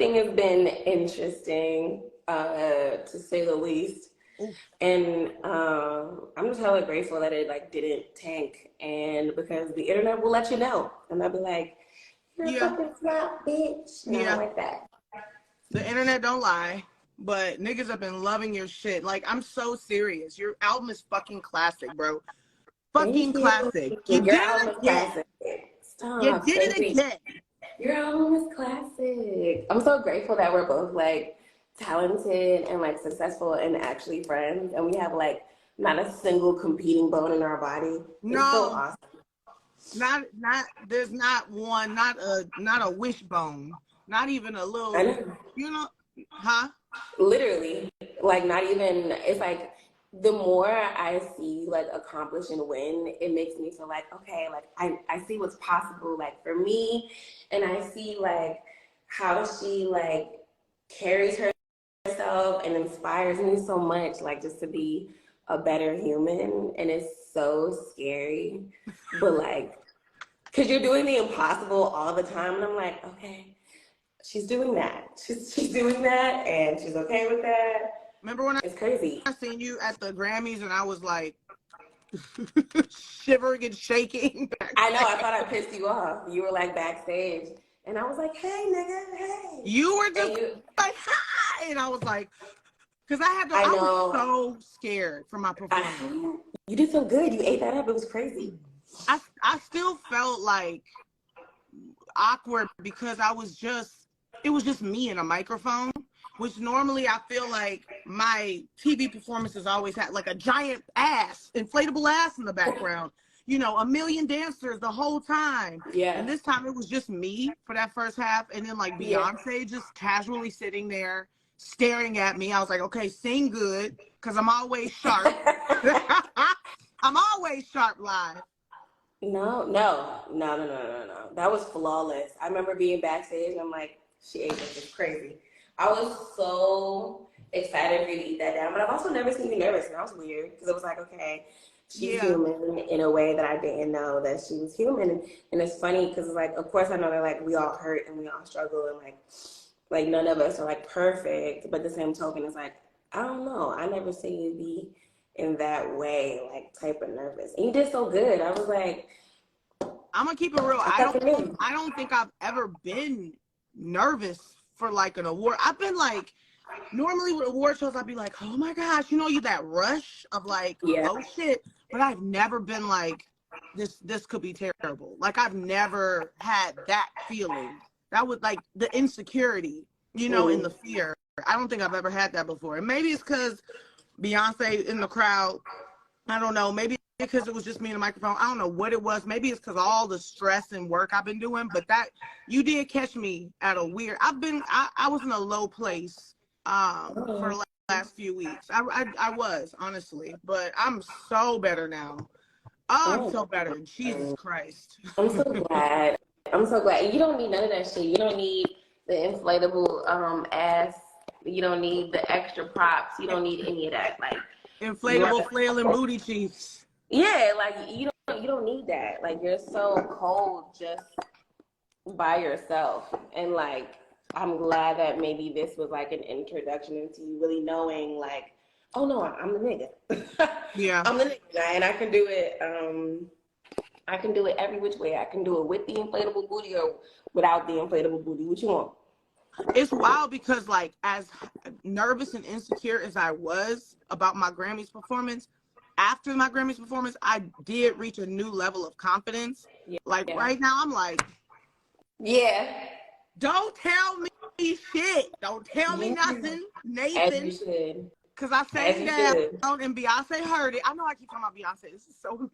everything has been interesting, to say the least. And I'm just hella grateful that it like didn't tank, and because the internet will let you know, and I'll be like, "You're a fucking snap, bitch." And I don't like that. The internet don't lie, but niggas have been loving your shit. Like, I'm so serious. Your album is fucking classic, bro. Fucking classic. You Your did album it is again. classic. Stop. You did it again. Your album is classic. I'm so grateful that we're both like talented and like successful and actually friends, and we have like not a single competing bone in our body. It's so awesome. Not there's not one, not a wishbone, not even a little, huh? Literally, like not even, it's like the more I see like accomplish and win, it makes me feel like, okay, like I see what's possible like for me, and I see like how she like carries herself and inspires me so much, like just to be a better human. And it's so scary, but like, because you're doing the impossible all the time, and I'm like, okay, she's doing that. She's doing that, and she's okay with that. Remember when it's crazy. I seen you at the Grammys and I was like shivering and shaking? I know. I thought I pissed you off. You were like backstage, and I was like, "Hey, nigga, hey." You were just like, "Hi," and I was like, because I was so scared for my performance. You did so good. You ate that up. It was crazy. I still felt like awkward because it was just me and a microphone, which normally I feel like my TV performances always had like a giant inflatable ass in the background, a million dancers the whole time. Yeah. And this time it was just me for that first half. And then like Beyonce just casually sitting there staring at me. I was like, okay, sing good, because I'm always sharp. I'm always sharp live. No. That was flawless. I remember being backstage and I'm like, she ate this. It's crazy. I was so excited for you to eat that down, but I've also never seen you nervous, and that was weird because it was like, okay, she's human in a way that I didn't know that she was human. And it's funny because it's like, of course I know that like we all hurt and we all struggle, and like none of us are like perfect, but the same token is like, I don't know, I never seen you be in that way, like type of nervous, and you did so good. I was like, I'm gonna keep it real. I don't think I've ever been nervous for like an award. I've been like, normally with award shows I'd be like, oh my gosh, you that rush of like, oh shit, but I've never been like, this could be terrible. Like, I've never had that feeling. That was like the insecurity, and the fear. I don't think I've ever had that before. And maybe it's because Beyonce in the crowd. I don't know. Maybe because it was just me and the microphone. I don't know what it was. Maybe it's because all the stress and work I've been doing. But that, you did catch me at a weird. I was in a low place for the last few weeks. I was, honestly, but I'm so better now. I'm so better. Jesus Christ. I'm so glad. I'm so glad. You don't need none of that shit. You don't need the inflatable ass. You don't need the extra props. You don't need any of that. Like inflatable flailing booty cheeks. Yeah, like you don't need that. Like, you're so cold just by yourself. And like, I'm glad that maybe this was like an introduction into you really knowing like, oh no, I'm the nigga. Yeah. I'm the nigga, and I can do it. I can do it every which way. I can do it with the inflatable booty or without the inflatable booty. What you want? It's wild because like, as nervous and insecure as I was about my Grammys performance, after my Grammys performance, I did reach a new level of confidence. Right now, I'm like, don't tell me shit. Don't tell me nothing, Nathan. As you should. Because I sang down and Beyonce heard it. I know I keep talking about Beyonce. This is so...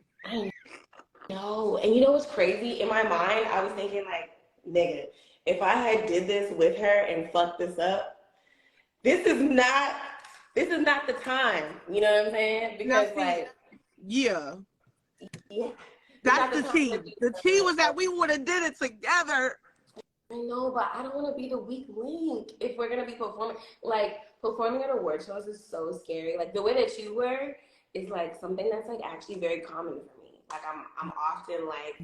No, and you know what's crazy? In my mind, I was thinking like, nigga, if I had did this with her and fucked this up, this is not the time. You know what I'm saying? Because that's the tea. The tea was that we would have did it together. I know, but I don't want to be the weak link if we're gonna be performing. Like, performing at award shows is so scary. Like, the way that you were is like something that's like actually very common for me. Like, I'm often like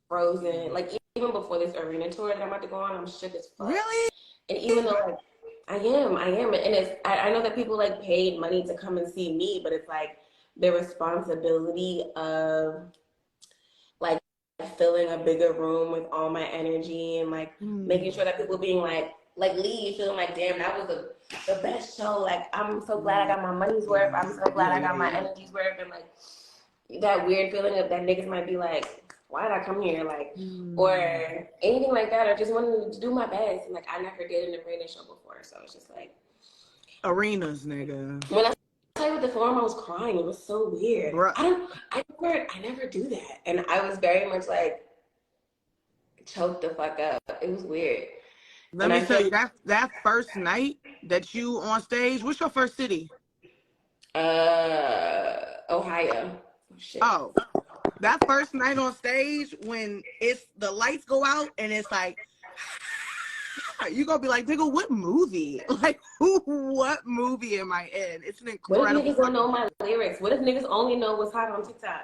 frozen. Like, even before this arena tour that I'm about to go on, I'm shook as fuck. Really? And even though like I am, and I know that people like paid money to come and see me, but it's like the responsibility of like filling a bigger room with all my energy and like making sure that people being like Lee feeling like, damn, that was the best show. Like, I'm so glad I got my money's worth. I'm so glad I got my energy's worth. And like that weird feeling of that niggas might be like, why did I come here? Like, or anything like that. I just wanted to do my best. And like, I never did an arena show before. So it's just like. Arenas, nigga. When I started with the forum, I was crying. It was so weird. Bruh. I never do that. And I was very much like, choked the fuck up. It was weird. Let me tell you, that first night that you on stage, what's your first city? Ohio. Shit. Oh, that first night on stage when it's the lights go out and it's like, you gonna be like, nigga, what movie? Like, what movie am I in? It's an incredible. What if niggas don't know my lyrics? What if niggas only know what's hot on TikTok?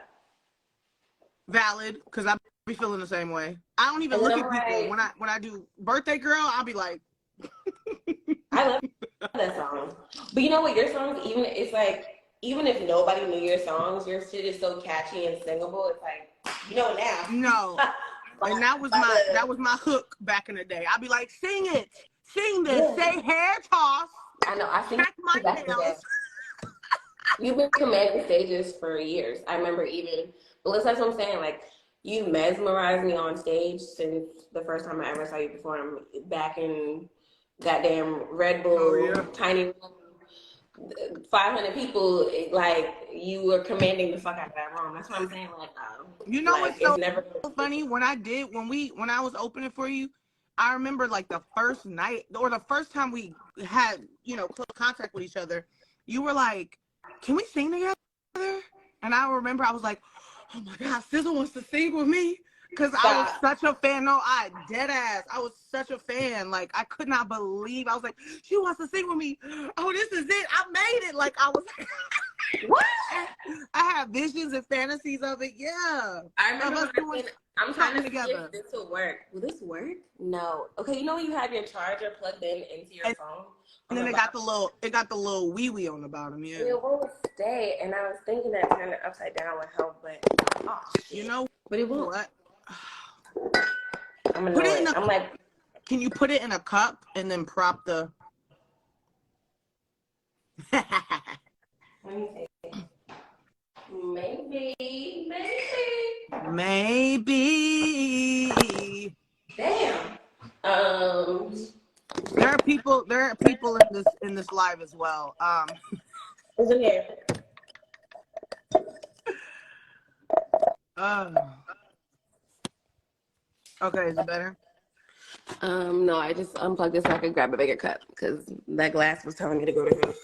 Valid, because I be feeling the same way. I don't even look at people when I do Birthday Girl. I'll be like, I love that song. But you know what? Your songs, even if nobody knew your songs, your shit is so catchy and singable. It's like, you know it now. No, and that was my hook back in the day. I'd be like, sing it, sing this, say hair toss. I know. I think my nails. You've been commanding stages for years. I remember even. But that's what I'm saying. Like, you mesmerized me on stage since the first time I ever saw you perform back in goddamn Red Bull, tiny room, 500 people. Like, you were commanding the fuck out of that room. That's what I'm saying. Like, you know what's so funny? When I was opening for you, I remember like the first night or the first time we had, close contact with each other, you were like, can we sing together? And I remember I was like, oh my God, SZA wants to sing with me. Because I was such a fan. No, dead ass. I was such a fan. Like, I could not believe. I was like, she wants to sing with me. Oh, this is it. I made it. Like, I was what? I have visions and fantasies of it. Yeah. I remember I'm trying to see if this will work. Will this work? No. Okay, you know when you have your charger plugged into your phone? And then it got the little wee on the bottom, yeah. It won't stay. And I was thinking that turning it upside down would help, but but it won't. What? I'm annoyed. I'm like, can you put it in a cup and then prop the? Let me see. Maybe. Damn. There are people in this live as well. Who's in here? Okay, is it better? No, I just unplugged it so I could grab a bigger cup because that glass was telling me to go to him.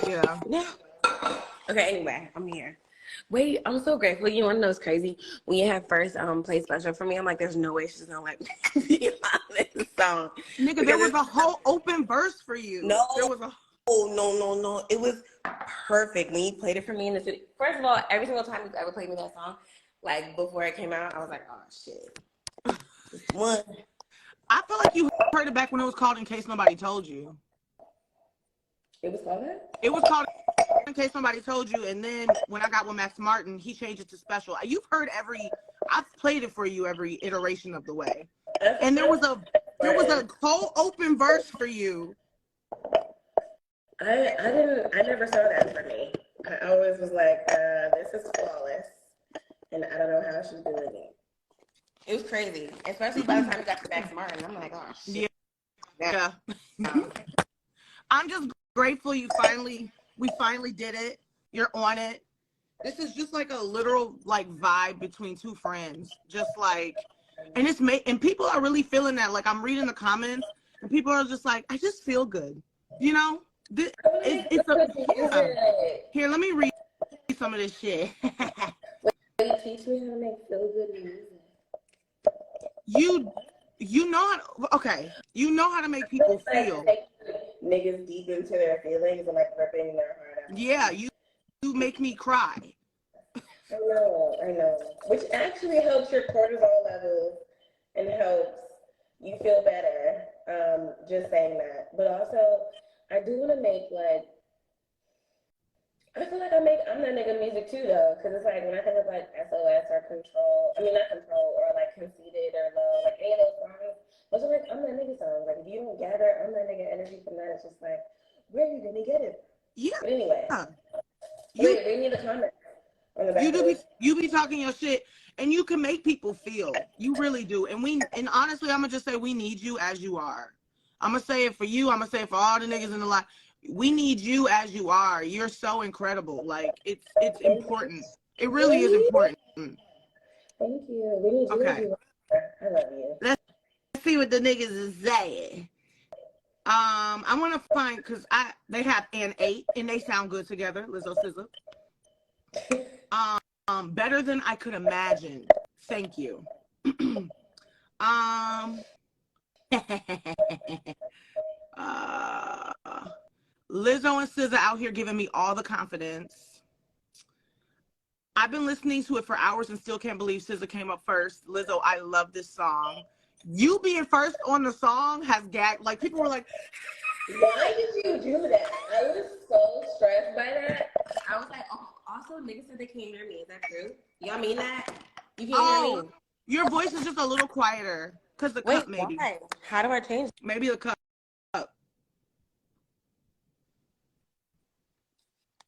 Yeah. Okay, anyway, I'm here. Wait, I'm so grateful. You want to know what's crazy? When you had first played Special for me, I'm like, there's no way she's gonna let me be on this song. Nigga, there was a whole open verse for you. No. There was a no. It was perfect when you played it for me in the city. First of all, every single time you ever played me that song, like before it came out, I was like, oh shit. One. I feel like you heard it back when it was called In Case Nobody Told You. It was called that? It was called In Case Somebody Told You, and then when I got with Max Martin, he changed it to Special. You've heard I've played it for you every iteration of the way. And there was a whole open verse for you. I never saw that for me. I always was like, this is flawless. And I don't know how she's doing it. It was crazy. Especially by the time we got to Max Martin. I'm like, oh shit. Yeah. I'm just grateful we finally did it. You're on it. This is just like a literal like vibe between two friends. Just like, and people are really feeling that. Like, I'm reading the comments and people are just like, I just feel good. Here, let me read some of this shit. Teach me how to make feel good music. You know how to make people feel. Niggas deep into their feelings and like ripping their heart out. Yeah, you make me cry. I know. Which actually helps your cortisol levels and helps you feel better just saying that. But also, I do want to make like I feel like I'm that nigga music too though, because it's like when I think of like SOS or Control, I mean not Control or like Conceited or Low, like any of those songs, those are like I'm that nigga songs. Like if you don't gather, I'm that nigga energy from that. It's just like where are you gonna get it? Yeah. But anyway, You read me the comments on the back of this. you be talking your shit, and you can make people feel. You really do. And honestly, I'm gonna just say we need you as you are. I'm gonna say it for you. I'm gonna say it for all the niggas in the line. We need you as you are. You're so incredible. Like it's important. It really is important. Thank you. We need you as you are. I love you. Let's see what the niggas is saying. I want to find because they have an 8 and they sound good together. Lizzo SZA. Better than I could imagine. Thank you. Lizzo and SZA out here giving me all the confidence. I've been listening to it for hours and still can't believe SZA came up first. Lizzo, I love this song. You being first on the song has gagged. Like people were like, why did you do that? I was so stressed by that. I was like, oh, also niggas said they can't hear me. Is that true? Y'all mean that? You can't hear me? Your voice is just a little quieter. Because the cup maybe. Why? How do I change it? Maybe the cup.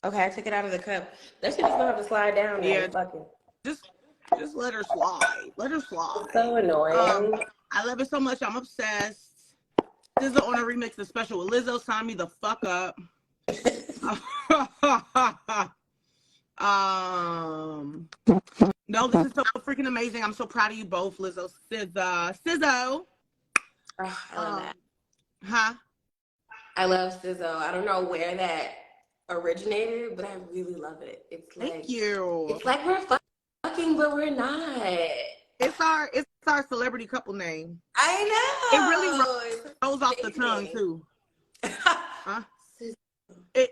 Okay, I took it out of the cup. That shit just gonna have to slide down. Yeah. Fucking. Just let her slide. Let her slide. It's so annoying. I love it so much. I'm obsessed. SZA on a remix of Special with Lizzo. Sign me the fuck up. No, this is so freaking amazing. I'm so proud of you both, Lizzo, SZA. Oh, I love that. Huh? I love SZA. I don't know where that originated, but I really love it. It's like Thank you. It's like we're fucking, but we're not. It's our celebrity couple name. I know. It really rolls off the tongue too. Huh? It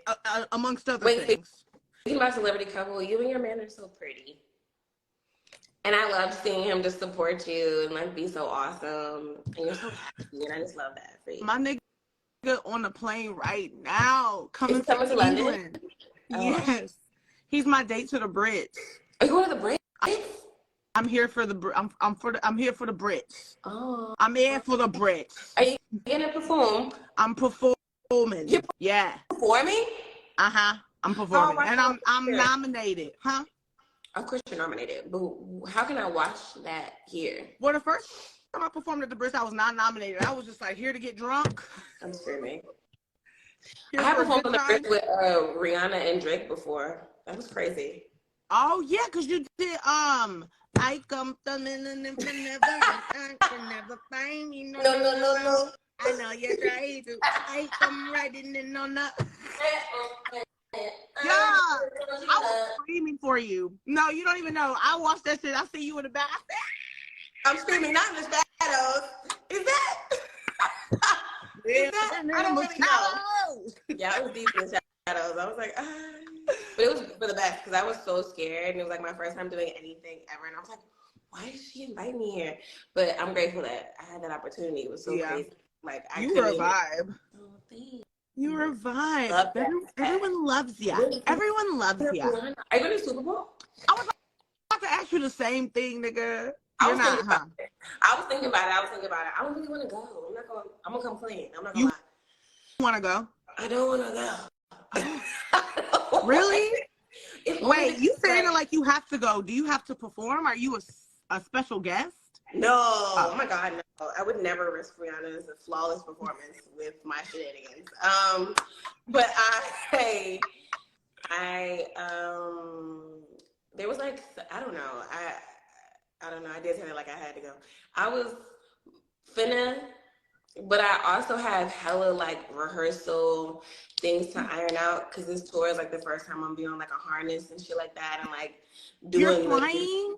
amongst other things. Speaking about celebrity couple, you and your man are so pretty. And I love seeing him just support you and like be so awesome. And you're so happy, and I just love that for you. My nigga on the plane right now, coming to England. London? Yes. He's my date to the Brits. Are you going to the Brits? I'm here for the I'm here for the Brits. Oh. I'm here for the Brits. Are you gonna perform? I'm performing. Yeah. Performing? Uh-huh. I'm performing. And I'm nominated. Huh? Of course you're nominated, but how can I watch that here? Well, the first time I performed at the Brits, I was not nominated. I was just like here to get drunk. I'm screaming. I have performed on the Brits with Rihanna and Drake before. That was crazy. Oh yeah, because you did I come thumbing and never I can never find you. No. I know you're trying to. I come riding in on the. Yeah, I was screaming for you. No, you don't even know. I watched that shit. I see you in the back. I'm screaming, not in the shadows. Is that? I don't really know. Yeah, I was deep in the shadows. I was like, but it was for the best because I was so scared. And it was like my first time doing anything ever. And I was like, why did she invite me here? But I'm grateful that I had that opportunity. It was so crazy. Like you were a vibe. Oh, thanks. You were a vibe. Everyone loves you. Everyone loves you. Are you going to Super Bowl? I was about to ask you the same thing, nigga. I was thinking about it. I don't really want to go. I'm gonna come clean. I'm not gonna lie. You want to go? I don't want to go. Really? Wait, you saying it like you have to go. Do you have to perform? Are you a special guest? No. Oh my God, no. I would never risk Rihanna's flawless performance with my shenanigans. But there was like, I don't know. I did say it like I had to go. I was finna, but I also have hella like rehearsal things to iron out because this tour is like the first time I'm being on like a harness and shit like that and like doing. You're flying?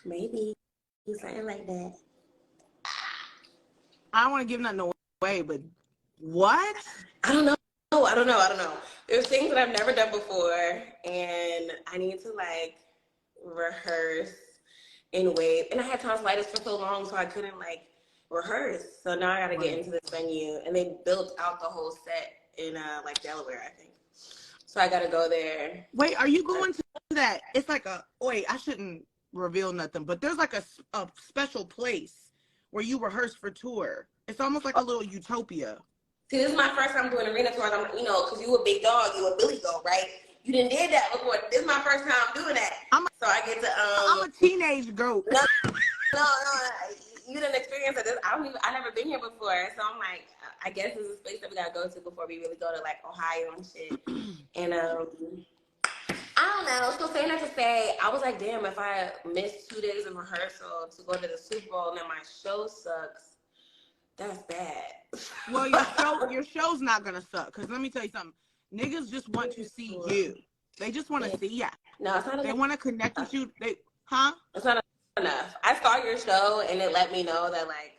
Maybe something like that. I don't want to give nothing away, but what? I don't know. There's things that I've never done before, and I need to like rehearse and wave. And I had tonsillitis for so long, so I couldn't like rehearse. So now I got to get into this venue, and they built out the whole set in like Delaware, I think. So I got to go there. Wait, are you going to that? It's like wait, I shouldn't reveal nothing, but there's like a special place where you rehearse for tour. It's almost like a little utopia. See, this is my first time doing arena tours. I'm, you know, because you a big dog, you a Billy Goat, right? You didn't did that before. This is my first time doing that. So I get to I'm a teenage goat. No, you didn't experience it. I never been here before. So I'm like, I guess this is a space that we gotta go to before we really go to like Ohio and shit. And I don't know. So saying that to say, I was like, damn, if I miss 2 days of rehearsal to go to the Super Bowl and then my show sucks, that's bad. Well, your show's not gonna suck. Because let me tell you something. Niggas just want to see you. They just want to see ya. No, it's not enough. They want to connect with you. It's not enough. I saw your show and it let me know that like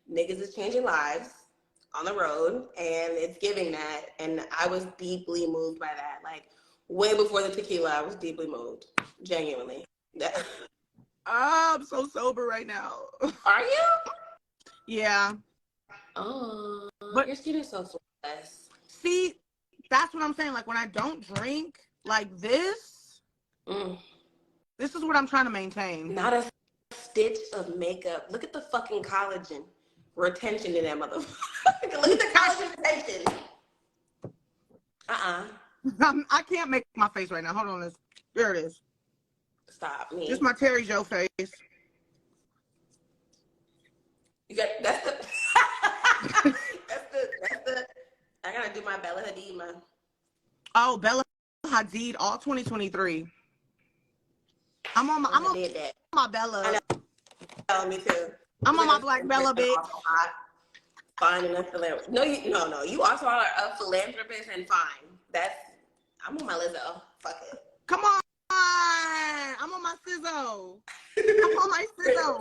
niggas is changing lives on the road, and it's giving that. And I was deeply moved by that. Like way before the tequila, I was deeply moved. Genuinely. I'm so sober right now. Are you? Yeah. Oh, but your skin is so flawless. See, that's what I'm saying. Like when I don't drink like this, this is what I'm trying to maintain. Not a stitch of makeup. Look at the fucking collagen retention in that motherfucker. Look at the collagen retention. I can't make my face right now. Hold on, there it is. Stop me. Just my Terry Joe face. You got that's the that's the I gotta do my Bella Hadid, man. Oh, Bella Hadid, all 2023. I'm on my Bella. I know. Me too. I'm on my Black Bella, bitch. Fine enough philanthropist. No. You also are a philanthropist and fine. I'm on my Lizzo. Fuck it. Come on. I'm on my Sizzo. I'm on my Sizzo.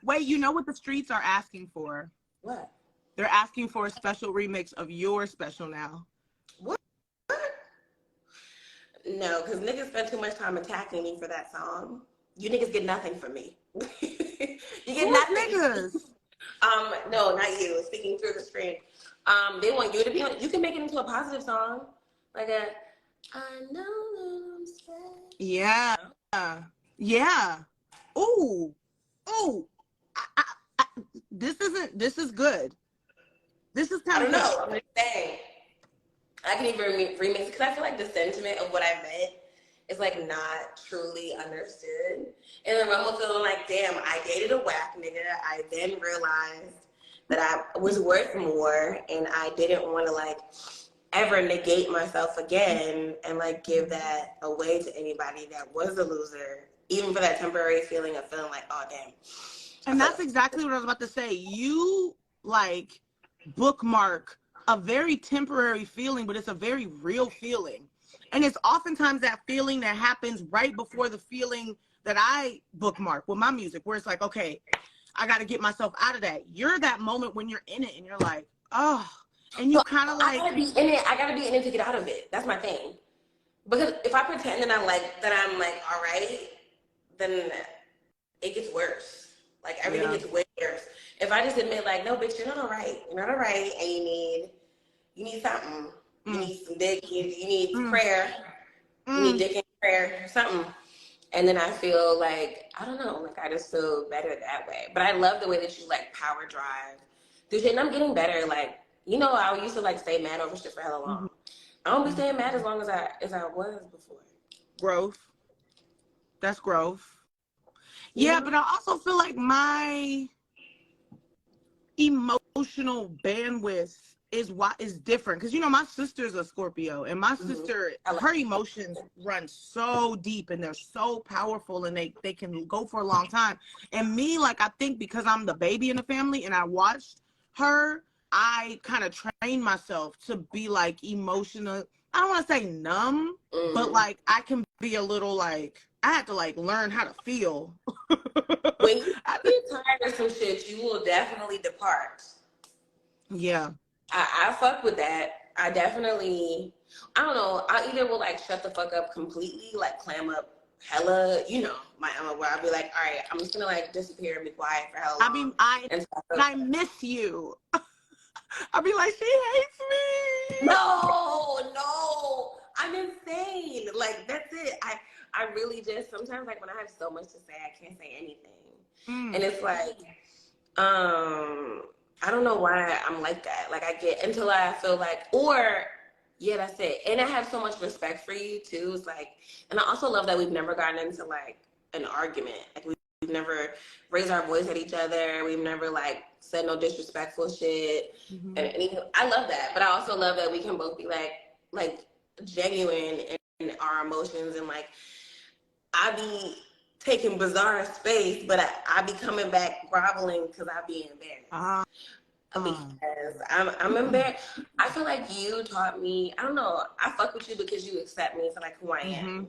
Wait, you know what the streets are asking for? What? They're asking for a special remix of your special now. What? No, because niggas spend too much time attacking me for that song. You niggas get nothing from me. You get nothing. Niggas? No, not you. Speaking through the screen. They want you to be on. You can make it into a positive song, like a. I know that I'm sad. Yeah. Yeah. Ooh. This is good. This is kind of. I don't know. I'm just saying. I can even remix because I feel like the sentiment of what I meant is like not truly understood. And then I'm feeling like, damn, I dated a whack nigga. I then realized that I was worth more, and I didn't want to like ever negate myself again and like give that away to anybody that was a loser, even for that temporary feeling of feeling like, oh damn. And that's exactly what I was about to say. You like bookmark a very temporary feeling, but it's a very real feeling. And it's oftentimes that feeling that happens right before the feeling that I bookmark with my music, where it's like, okay, I got to get myself out of that. You're that moment when you're in it and you're like, oh, and you kind of like. I gotta be in it. I gotta be in it to get out of it. That's my thing. Because if I pretend that I'm like all right, then it gets worse. Like everything gets way worse. If I just admit like, no, bitch, you're not all right. You're not all right, and you need something. You need some dick. You need prayer. You need dick and prayer or something. And then I feel like, I don't know, like I just feel better that way. But I love the way that you like power drive through shit. And I'm getting better. Like, you know, I used to like stay mad over shit for hella long. I don't be staying mad as long as I was before. Growth. That's growth. Yeah, but I also feel like my emotional bandwidth is different, because you know my sister's a Scorpio, and my sister, her emotions run so deep and they're so powerful, and they can go for a long time. And me, like, I think because I'm the baby in the family and I watched her, I kind of trained myself to be like emotional. I don't want to say numb, but like I can be a little like, I had to like learn how to feel. When you get tired of some shit, you will definitely depart. Yeah. I fuck with that. I definitely, I don't know, I either will like shut the fuck up completely, like clam up hella, you know, my Emma, where I'll be like, all right, I'm just gonna like disappear and be quiet for hella long. I miss you. I'll be like, she hates me. No, I'm insane. Like that's it. I really just sometimes like when I have so much to say, I can't say anything, and it's like, I don't know why I'm like that. Like I get until I feel like, or yeah, that's it. And I have so much respect for you too. It's like, and I also love that we've never gotten into like an argument. Like we've never raised our voice at each other. We've never like said no disrespectful shit. And even, I love that. But I also love that we can both be like genuine in our emotions, and like I be taking bizarre space, but I be coming back groveling because I be embarrassed. Because I'm embarrassed. I feel like you taught me, I don't know, I fuck with you because you accept me for like who I am.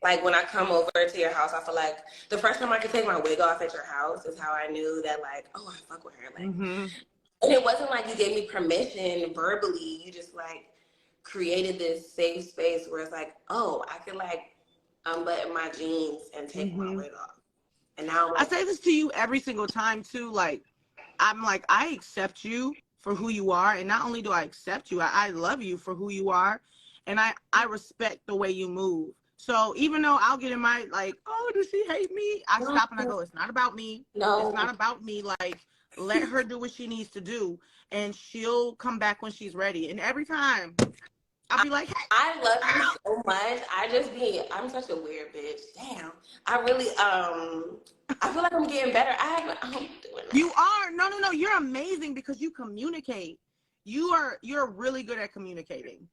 Like when I come over to your house, I feel like the first time I could take my wig off at your house is how I knew that like, oh, I fuck with her. Like, and it wasn't like you gave me permission verbally. You just like created this safe space where it's like, oh, I could like unbutton my jeans and take my wig off. And now I say this to you every single time too. Like, I'm like, I accept you for who you are. And not only do I accept you, I love you for who you are. And I respect the way you move. So even though I'll get in my like, oh, does she hate me? I stop and I go, it's not about me. No. It's not about me. Like, let her do what she needs to do. And she'll come back when she's ready. And every time I'll be like, hey. I love you so much. I'm such a weird bitch. Damn. I really, I feel like I'm getting better. I'm doing that. You are. No. You're amazing because you communicate. You're really good at communicating.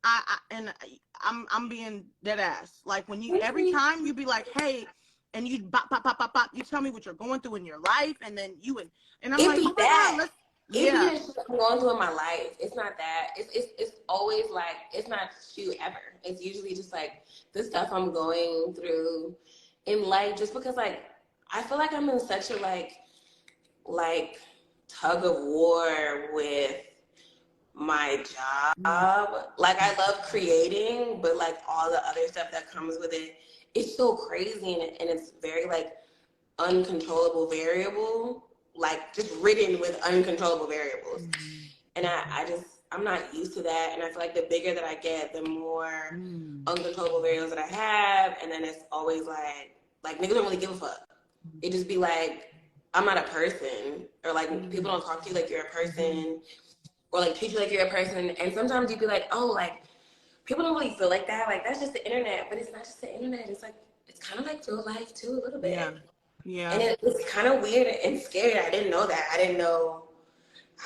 I'm being dead ass. Like when you, every time you be like, hey, and you bop, bop, bop, bop, bop, you tell me what you're going through in your life. And then and I'm like, oh my God, let's. Yeah. It be I'm going through in my life. It's not that. It's always like, it's not you ever. It's usually just like the stuff I'm going through in life, just because like, I feel like I'm in such a like tug of war with my job. Like I love creating, but like all the other stuff that comes with it, it's so crazy, and it's very like uncontrollable variable, like just ridden with uncontrollable variables. And I'm not used to that. And I feel like the bigger that I get, the more uncontrollable variables that I have. And then it's always like niggas don't really give a fuck. It just be like, I'm not a person, or like people don't talk to you like you're a person, or like treat you like you're a person. And sometimes you'd be like, oh, like people don't really feel like that. Like that's just the internet, but it's not just the internet. It's like, it's kind of like real life too, a little bit. Yeah. And it was kind of weird and scary. I didn't know that. I didn't know.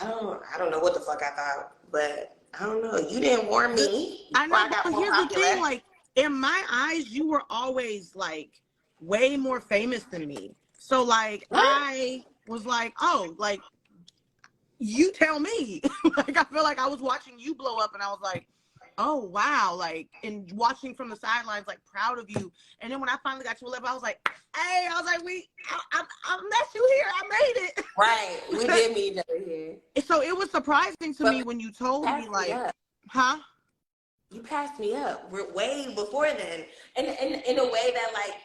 I don't know what the fuck I thought, but I don't know. You didn't warn me. I know. But here's the thing. Like in my eyes, you were always like way more famous than me. So like I was like, oh, like you tell me. Like I feel like I was watching you blow up, and I was like, oh wow, like, and watching from the sidelines, like proud of you. And then when I finally got to a level, I was like, hey, I was like, I met you here. I made it. Right. We did meet each other here. So it was surprising to me when you told me, like, huh? You passed me up. We're way before then. And in a way that like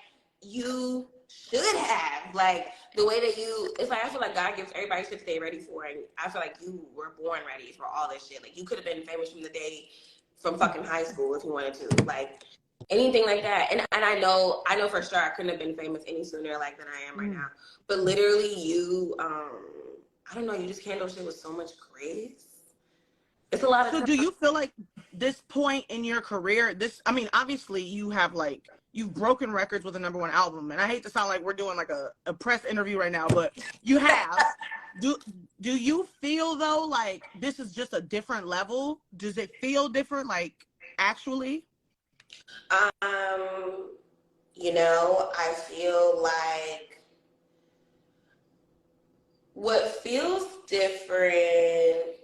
you should have. Like the way that it's like I feel like God gives everybody shit that they ready for, and I feel like you were born ready for all this shit. Like you could have been famous from the day from fucking high school if you wanted to. Like anything like that. And I know for sure I couldn't have been famous any sooner like than I am right now. But literally you I don't know, you just handle shit with so much grace. It's a lot of So do you feel like this point in your career, I mean, obviously you have like, you've broken records with a #1 album, and I hate to sound like we're doing like a press interview right now, but you have. Do you feel though like this is just a different level? Does it feel different, like actually? You know, I feel like what feels different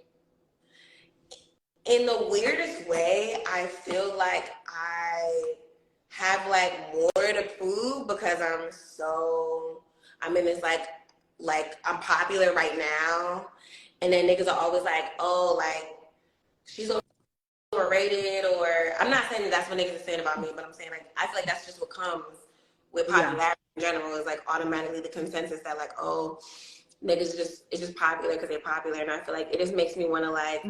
in the weirdest way, I feel like I have like more to prove because I'm in this like I'm popular right now, and then niggas are always like, oh, like she's overrated, or I'm not saying that's what niggas are saying about me, but I'm saying like I feel like that's just what comes comes with popularity in general is like automatically the consensus that like, oh, niggas it's just popular because they're popular. And I feel like it just makes me want to like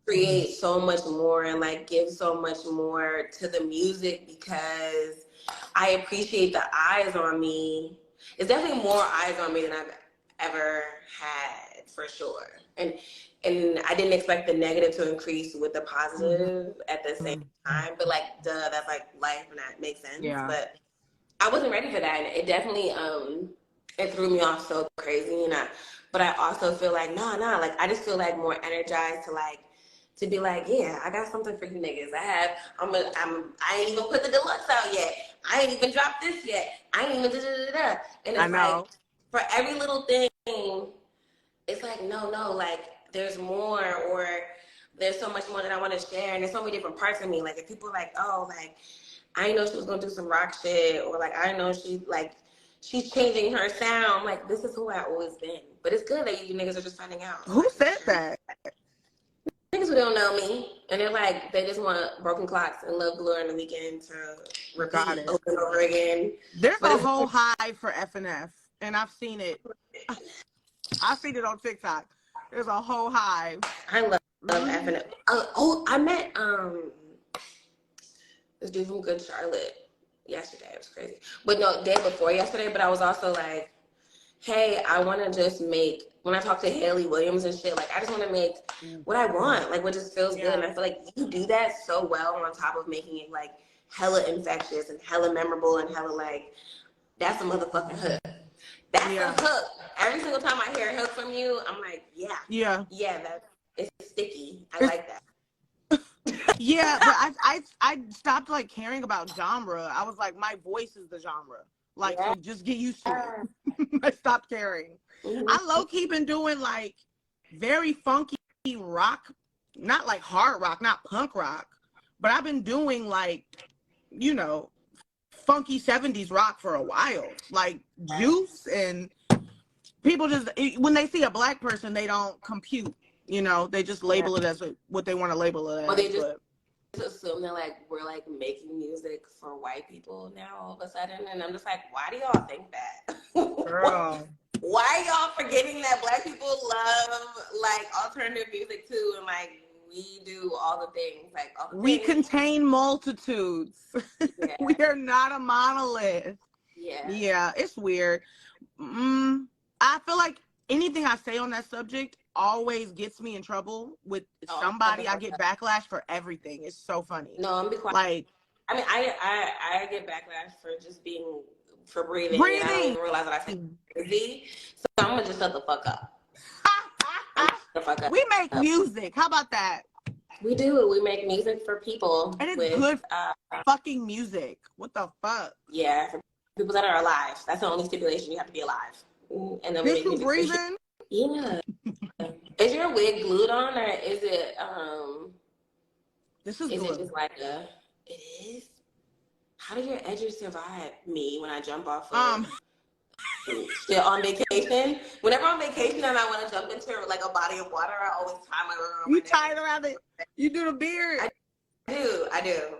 create so much more and like give so much more to the music because I appreciate the eyes on me. It's definitely more eyes on me than I've ever had, for sure. And I didn't expect the negative to increase with the positive at the same time. But like, duh, that's like life and that makes sense. Yeah. But I wasn't ready for that. And it definitely it threw me off so crazy. But I also feel like, like I just feel like more energized to be like, yeah, I got something for you niggas. I ain't even put the deluxe out yet. I ain't even dropped this yet. I ain't even da-da-da-da. And it's like, for every little thing, it's like, no, like, there's more, or there's so much more that I want to share. And there's so many different parts of me. Like, if people are like, oh, like, I didn't know she was going to do some rock shit, or like, I didn't know she's changing her sound. Like, this is who I always been. But it's good that you niggas are just finding out. Who said that? Niggas who don't know me, and they're like, they just want Broken Clocks and Love Galore in the Weekend to repeat over and over again. There's a whole hive for F&F, and I've seen it. I've seen it on TikTok. There's a whole hive. I love F&F. I met this dude from Good Charlotte yesterday. It was crazy. But no, day before yesterday. But I was also like, hey, I want to just make, when I talk to Haley Williams and shit, like, I just want to make what I want, like, what just feels good. And I feel like you do that so well on top of making it, like, hella infectious and hella memorable and hella, like, that's a motherfucking hook. That's a hook. Every single time I hear a hook from you, I'm like, yeah, it's sticky. I like that. Yeah, but I stopped like caring about genre. I was like, my voice is the genre. Like, so just get used to it. I stopped caring. I low-key been doing like very funky rock, not like hard rock, not punk rock, but I've been doing like, you know, funky 70s rock for a while. Like Juice, and people just, when they see a black person, they don't compute, you know, they just label it as what they want to label it as. Well, they just assume that like we're like making music for white people now all of a sudden, and I'm just like, why do y'all think that? Girl. Why y'all forgetting that black people love like alternative music too, and like we do all the things, like all the we things. Contain multitudes. We are not a monolith. Yeah, it's weird. I feel like anything I say on that subject always gets me in trouble with somebody. I get backlash for everything. It's so funny. No, I'm be quiet. Like, I mean, I get backlash for just for breathing. And I don't even realize that I said crazy. So I'm gonna just shut the fuck up. We make music. How about that? We do. We make music for people. And it's good fucking music. What the fuck? Yeah, for people that are alive. That's the only stipulation. You have to be alive. And then we make music breathing? Yeah. Is your wig glued on, or is it This is it glued. just like it is? How do your edges survive me when I jump off shit on vacation? Whenever I'm on vacation and I want to jump into like a body of water, I always tie my rubber around my neck. You tie it around it. You do the beard. I do.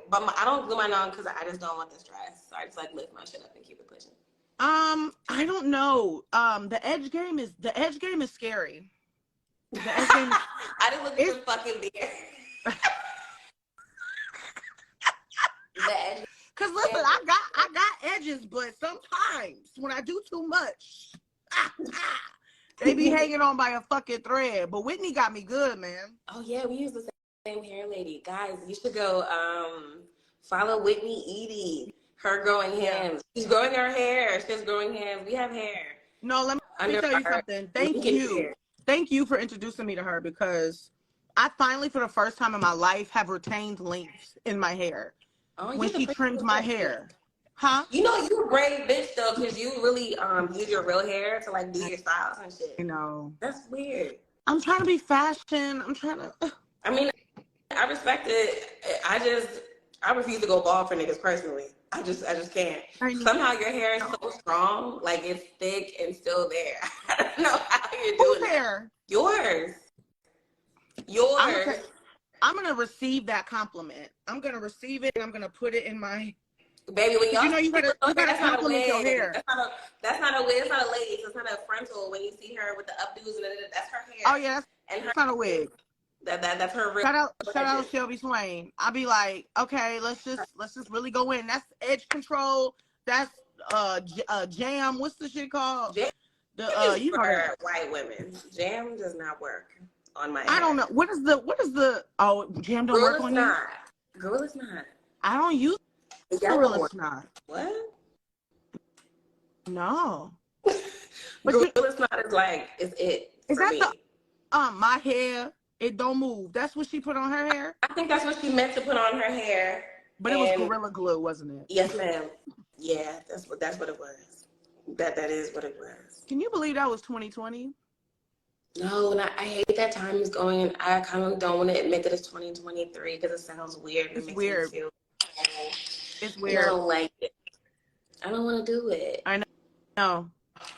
But I don't glue mine on because I just don't want the stress. So I just like lift my shit up and keep it pushing. I don't know. The edge game is scary. The edge game is, I just look for fucking beard. The edge. Cause listen, I got edges, but sometimes when I do too much, they be hanging on by a fucking thread. But Whitney got me good, man. Oh yeah, we use the same hair lady. Guys, you should go follow Whitney Edie. Her growing hands. She's growing her hair. She's growing hands. We have hair. No, let me tell you something. Thank you for introducing me to her, because I finally, for the first time in my life, have retained length in my hair. When she trimmed my hair. Huh? You know, you a brave bitch though, because you really use your real hair to like do your styles and shit. You know. That's weird. I'm trying to be fashion. I mean, I respect it. I refuse to go bald for niggas personally. I just can't. Somehow your hair is so strong, like it's thick and still there. I don't know how you're doing Whose hair? Yours. I'm gonna receive that compliment. I'm gonna receive it, and I'm gonna put it in my Baby, when Because y'all you see gotta with no hair, that's not a compliment your wig. hair. That's not a wig. It's not a lace. It's not a frontal. When you see her with the updos and that's her hair. Oh yeah, and that's not a wig. That's her real. Shout out Shelby Swain. I'll be like, okay, let's just really go in. That's edge control. That's jam. What's the shit called? Jam The is you know for that. white women. Jam does not work on my I hair. don't know. What is the jam don't Girl, work it's on not. you? Girl, it's not. I don't use Gorilla Snot. What? No. But Gorilla Snot is like, is it is for that me. my hair, it don't move. That's what she put on her hair? I think that's what she meant to put on her hair. But it was Gorilla Glue, wasn't it? Yes, ma'am. Yeah, that's what it was. That is what it was. Can you believe that was 2020? No, and I hate that time is going, and I kind of don't want to admit that it's 2023 because it sounds weird. And It's it makes weird. me feel It's weird. I don't like it. I don't want to do it. I know.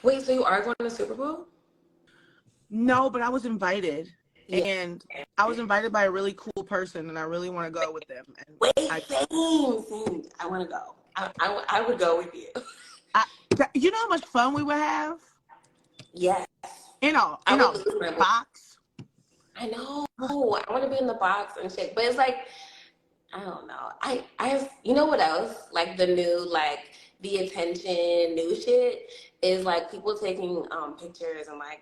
Wait, so you are going to the Super Bowl? No, but I was invited. Yeah. And I was invited by a really cool person, and I really want to go with them. And Same. I want to go. I would go with you. You know how much fun we would have? Yes. In a box. I know. I want to be in the box and shit. But it's like, I don't know. I you know what else? Like the new, like the attention new shit is like people taking pictures and like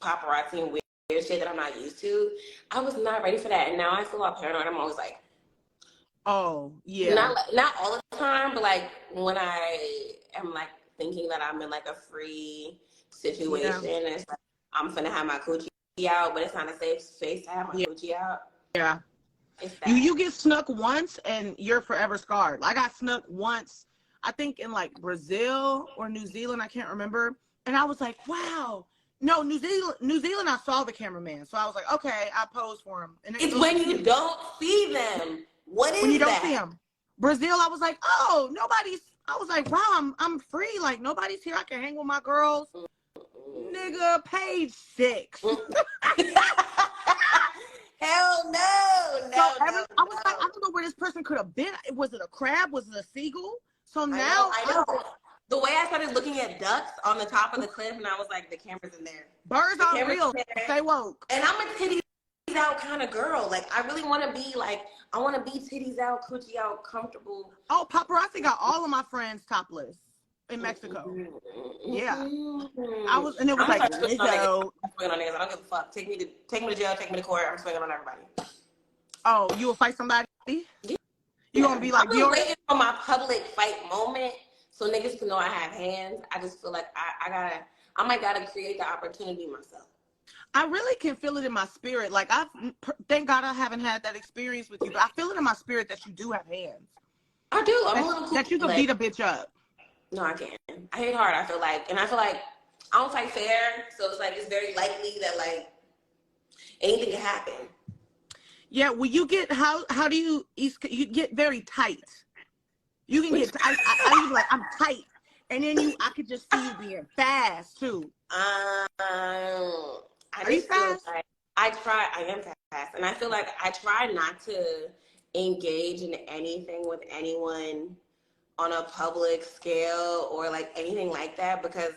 paparazzi and weird shit that I'm not used to. I was not ready for that. And now I feel all paranoid. I'm always like, oh, yeah. Not all the time, but like when I am like thinking that I'm in like a free situation, and it's like I'm finna have my coochie out, but it's not a safe space to have my coochie out. Yeah. You get snuck once and you're forever scarred. I got snuck once, I think in like Brazil or New Zealand, I can't remember. And I was like, wow. No, New Zealand, I saw the cameraman. So I was like, okay, I posed for him. And it's when you don't see them. What is that? When you don't see them. Brazil, I was like, oh, I was like, wow, I'm free. Like, nobody's here. I can hang with my girls. Nigga, page 6. Hell no. I was like, I don't know where this person could have been. Was it a crab? Was it a seagull? So now I know. The way I started looking at ducks on the top of the cliff, and I was like, the camera's in there. Birds aren't real. Stay woke. And I'm a titties out kind of girl. Like, I really want to be like, I want to be titties out, coochie out, comfortable. Oh, paparazzi got all of my friends topless in Mexico. Yeah. And it was like, Lizzo. I'm swinging on niggas. I don't give a fuck. Take me to jail, take me to court. I'm swinging on everybody. Oh, you will fight somebody? Yeah. You gonna be like, I'm waiting for my public fight moment so niggas can know I have hands. I just feel like I might gotta create the opportunity myself. I really can feel it in my spirit. Like, thank God I haven't had that experience with you, but I feel it in my spirit that you do have hands. I do. I'm a little cool. That you can beat a bitch up. No, I can't. I hit hard, I feel like. And I feel like I don't fight fair, so it's like it's very likely that like anything can happen. Yeah, well, you get, how do you get very tight. You can get, I be like, I'm tight. And then I could just see you being fast, too. Are you fast? Like, I am fast. And I feel like I try not to engage in anything with anyone on a public scale or like anything like that because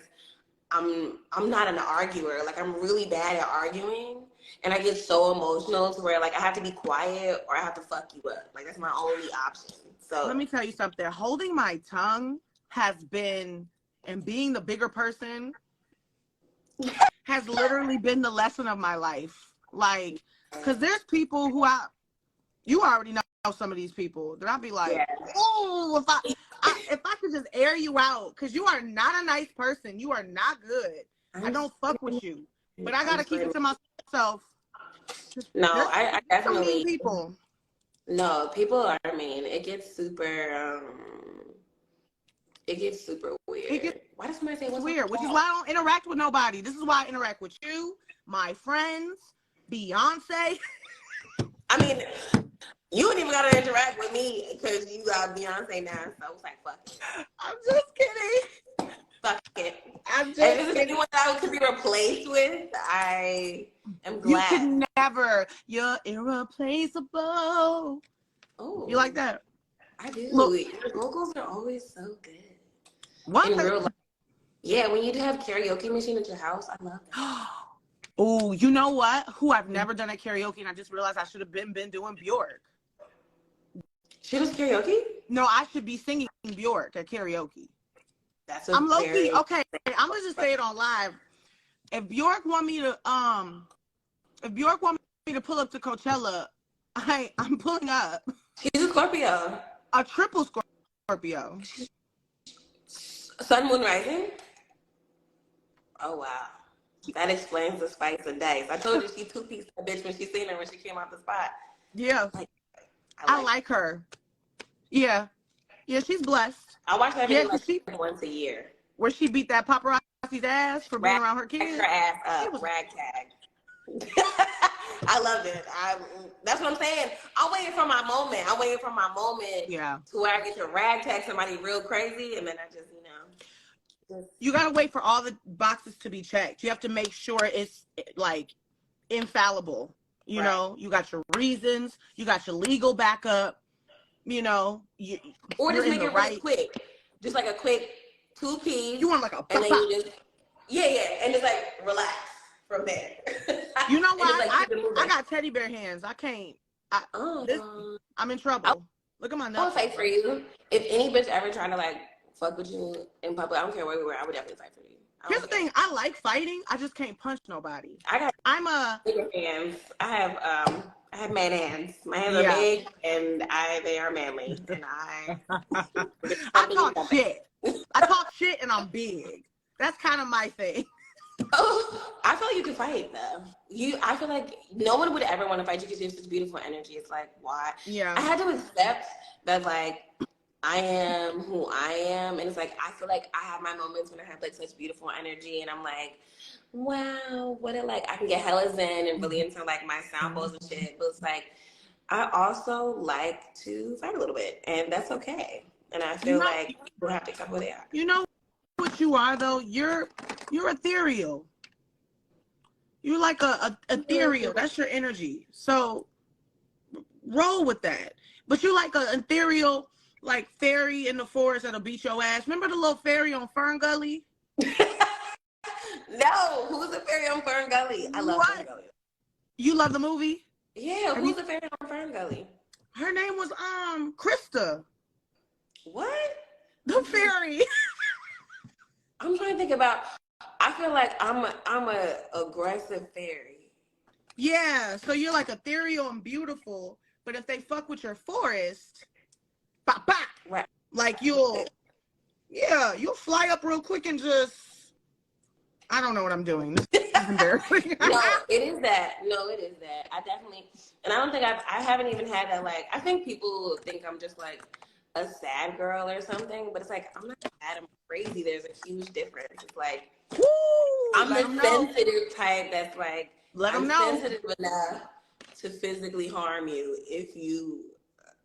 I'm not an arguer. Like, I'm really bad at arguing. And I get so emotional to where like I have to be quiet or I have to fuck you up. Like, that's my only option. So let me tell you something. Holding my tongue has been, and being the bigger person has literally been the lesson of my life. Like, because there's people who you already know some of these people that I'll be like, oh, if I could just air you out, because you are not a nice person. You are not good. I don't fuck with you. But I gotta keep it to myself. No, I definitely mean people. No, people are mean. It gets super weird. Why does somebody say what's weird? Which is why I don't interact with nobody. This is why I interact with you, my friends, Beyonce. I mean, you ain't even gotta interact with me because you got Beyonce now. So it's like, fuck it. I'm just kidding. Fuck it. I'm just kidding. If there's anyone that I could be replaced with, I am glad. You can never. You're irreplaceable. Oh, you like that? I do. Look, Your vocals are always so good. what? In real life. Yeah, when you have karaoke machine at your house, I love that. Oh, you know what? Who I've never done at karaoke, and I just realized I should have been doing Bjork. She does karaoke? No, I should be singing Bjork at karaoke. That's I'm low key. Okay, I'm gonna just say it on live. If Bjork want me to pull up to Coachella, I'm pulling up. She's a Scorpio. A triple Scorpio. Sun, moon, rising? Oh, wow. That explains the spice of dice. I told you she two-pieced that bitch when she seen her when she came out the spot. Yeah. Like, I like her. Yeah. Yeah, she's blessed. I watch that video like once a year. Where she beat that paparazzi's ass for being around her kids. Her ass up, ragtag. I love it. That's what I'm saying. I'm waiting for my moment. Yeah. To where I get to ragtag somebody real crazy, and then I just, You gotta wait for all the boxes to be checked. You have to make sure it's like infallible. You know, you got your reasons, you got your legal backup. You know, or just make it really quick, just like a quick 2 Ps. You want like a and then you just and just like relax from there. You know what? I got teddy bear hands. I can't. I'm in trouble. Look at my nuts. I would fight for you. If any bitch ever trying to like fuck with you in public, I don't care where we were, I would definitely fight for you. Here's the thing, I like fighting. I just can't punch nobody. I'm a bigger hands. I have man hands. My hands are big and they are manly. And I talk shit. I talk shit and I'm big. That's kind of my thing. Oh, I feel like you can fight though. I feel like no one would ever want to fight you because you have such beautiful energy. It's like, why? Yeah. I had to accept that like I am who I am, and it's like I feel like I have my moments when I have like such beautiful energy, and I'm like, wow, what it like I can get hella zen and really into like my sound bowls and shit. But it's like I also like to fight a little bit, and that's okay. And I feel like people have to come where they are. You know what you are though? You're ethereal. You're like a ethereal. That's your energy. So roll with that. But you're like an ethereal, like fairy in the forest that'll beat your ass. Remember the little fairy on Fern Gully? No, who's the fairy on Fern Gully? I love Fern Gully. You love the movie? Yeah, who's the fairy on Fern Gully? Her name was Krista. What? The fairy. I'm trying to think about. I feel like I'm a aggressive fairy. Yeah, so you're like ethereal and beautiful, but if they fuck with your forest, bop, bop, right? Like you'll fly up real quick and just. I don't know what I'm doing. This is embarrassing. No, it is that. I definitely, and I don't think I haven't even had that. Like, I think people think I'm just like a sad girl or something, but it's like I'm not sad. I'm crazy. There's a huge difference. It's like I'm the sensitive type that's like I'm sensitive enough to physically harm you if you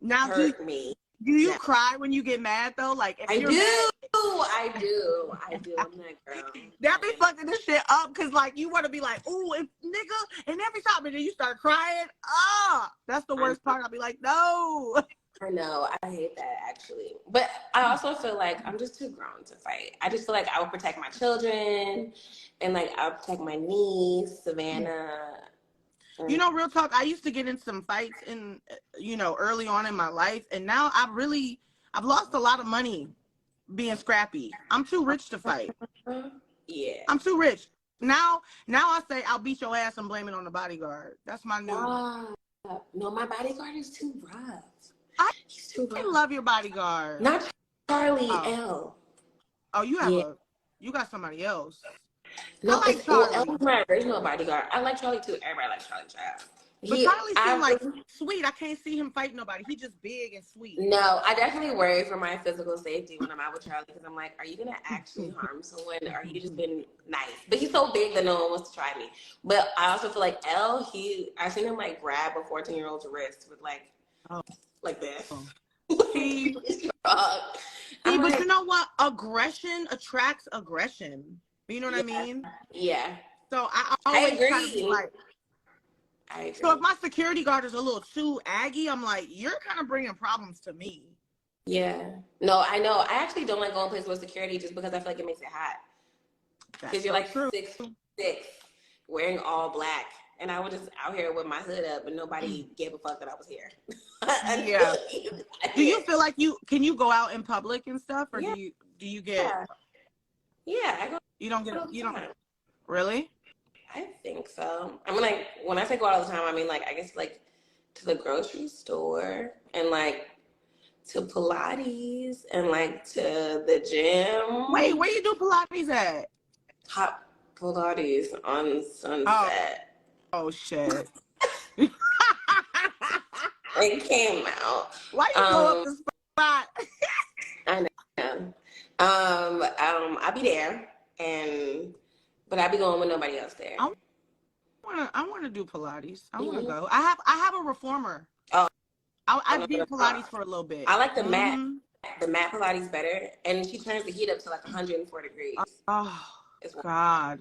hurt me. Do you cry when you get mad though? Like if you're mad, I do. I'm that girl. That be fucking this shit up because like you want to be like, ooh, nigga, and every time and then you start crying. That's the worst part. I'll be like, no. I know. I hate that actually. But I also feel like I'm just too grown to fight. I just feel like I would protect my children and like I'll protect my niece, Savannah. You know, real talk, I used to get in some fights early on in my life. And now I've lost a lot of money being scrappy. I'm too rich to fight. Yeah. I'm too rich. Now I say I'll beat your ass and blame it on the bodyguard. That's my new. No, my bodyguard is too rough. He's too rough. I love your bodyguard. Not Charlie L. Oh, you got somebody else. No, I like Charlie. L was my original bodyguard. I like Charlie too. Everybody likes Charlie Child. But Charlie seems like sweet. I can't see him fight nobody. He's just big and sweet. No, I definitely worry for my physical safety when I'm out with Charlie because I'm like, are you going to actually harm someone or are you just being nice? But he's so big that no one wants to try me. But I also feel like L, I've seen him like grab a 14-year-old's wrist with like this. See, but you know what? Aggression attracts aggression. You know what I mean? Yeah. So I always try to be like, I agree. So if my security guard is a little too aggy, I'm like, you're kind of bringing problems to me. Yeah. No, I know. I actually don't like going places with security just because I feel like it makes it hot. That's Because you're so like true. 6'6", wearing all black, and I was just out here with my hood up, and nobody gave a fuck that I was here Yeah. until you got Do you here. feel like can you go out in public and stuff, or Yeah, do you get yeah. I go you don't get all you the don't time. really? I think so. I mean, like when I say go out all the time, I mean like I guess like to the grocery store and like to Pilates and like to the Wait, gym. where you do Pilates at? Hot Pilates on Oh, Sunset. oh shit. It came out. Why you blow up the spot? I know. I be there, but I be going with nobody else there. I wanna do Pilates. I wanna Mm-hmm. go. I have a reformer. Oh, I no, no, did no. Pilates for a little bit. I like the mat. Mm-hmm. The mat Pilates better, and she turns the heat up to like 104 degrees. Oh It's God.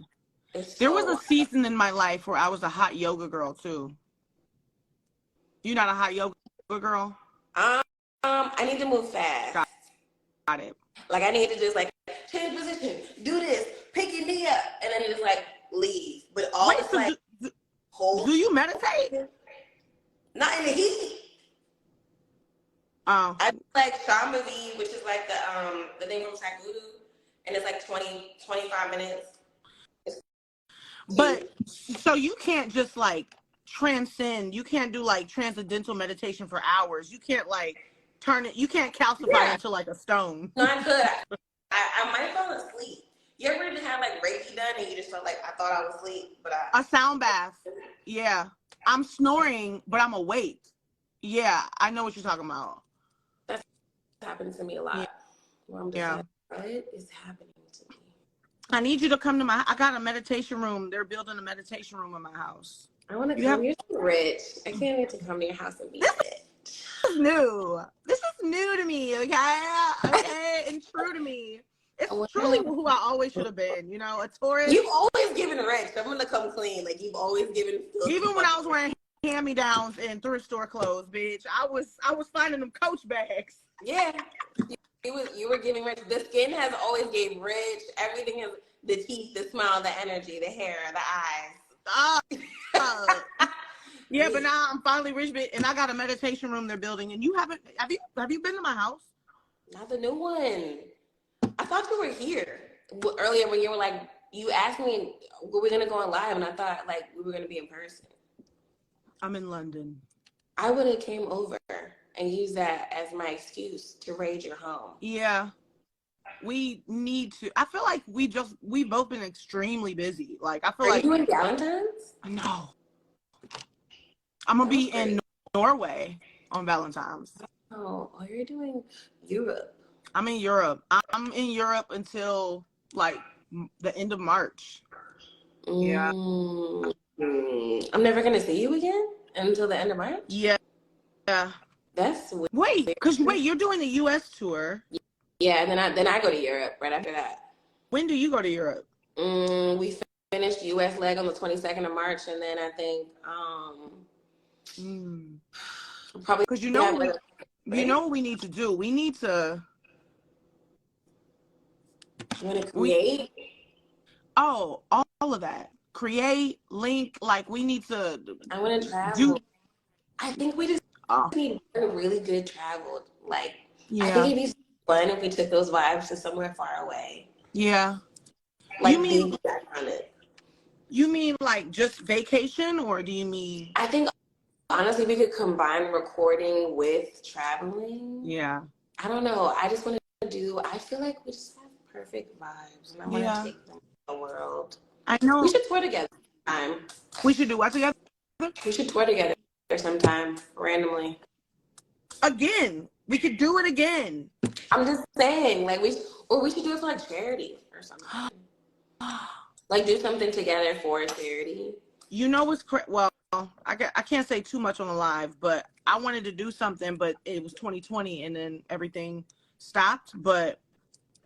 it's There was so a wild. season in my life where I was a hot yoga girl too. You not a hot yoga girl? I need to move fast. Got it. Like I need to just like change position, do this, pick your knee up, and then just like leave. But all Wait, this so like whole do you meditate? not in the heat. Oh. I like Tea.V, which is like the thing from Sakudu, and it's like 20-25 minutes. It's But cute. so you can't just like transcend. You can't do like transcendental meditation for hours. You can't like turn it. You can't calcify Yeah, into like a stone. no, I could. I might fall asleep. You ever just had like Reiki done and you just felt like I thought I was asleep, but A sound bath. Yeah. I'm snoring, but I'm awake. Yeah, I know what you're talking about. that's happened to me a Yeah. lot. Where I'm just Yeah. like, what is happening to me? I need you to come to I got a meditation room. They're building a meditation room in my house. I want to You come. have You're so rich. I can't wait to come to your house and be this rich. is new. This is new to me, okay? Okay, and true to me. I It's want truly who I always should have been, you know, a Taurus. You've always given rich. I'm gonna come clean. Like you've always given filthy Even when I fucking was rich. wearing hand-me-downs and thrift store clothes, bitch, I was finding them Coach bags. Yeah, you were giving rich. The skin has always gave rich. Everything is the teeth, the smile, the energy, the hair, the Uh, uh, eyes. yeah, but now I'm finally rich, bitch, and I got a meditation room they're building. And you haven't? Have you been to my house? Not the new one. I thought you were here earlier when you were like, you asked me, were we gonna go on live, and I thought like we were gonna be in person. I'm in London. I would have came over and used that as my excuse to raid your home. Yeah, we need to. I feel like we've both been extremely busy. Like I feel Are you like doing Valentine's? no, I'm gonna That was be in great. Norway on Valentine's. Oh, you're doing Europe. I'm in Europe. I'm in Europe until like the end of March. Yeah. Mm. I'm never gonna see you again until the end of March. Yeah. Yeah. That's weird. Wait, you're doing the US tour. Yeah, and then I go to Europe right after that. When do you go to Europe? We finished US leg on the 22nd of March, and then I think probably Because you have know what we need to do. We need to you want to we create. all of that. Create, link, like we need to I want to do. travel. I think we just Oh, need a really good travel. Like I think yeah. it'd be fun if we took those vibes to somewhere far away. Yeah. You Like mean big on it. like just vacation, or do you mean? I think honestly we could combine recording with traveling. Yeah. I don't know. I just want to do. I feel like we just have perfect vibes, and I want to Yeah. take them to the world. I We know. should tour together sometime. We should do what together? We should tour together sometime randomly. Again. We could do it again. I'm just saying, like we should do it for like charity or something. Like do something together for charity. You know what's well, I can't say too much on the live, but I wanted to do something, but it was 2020 and then everything stopped. But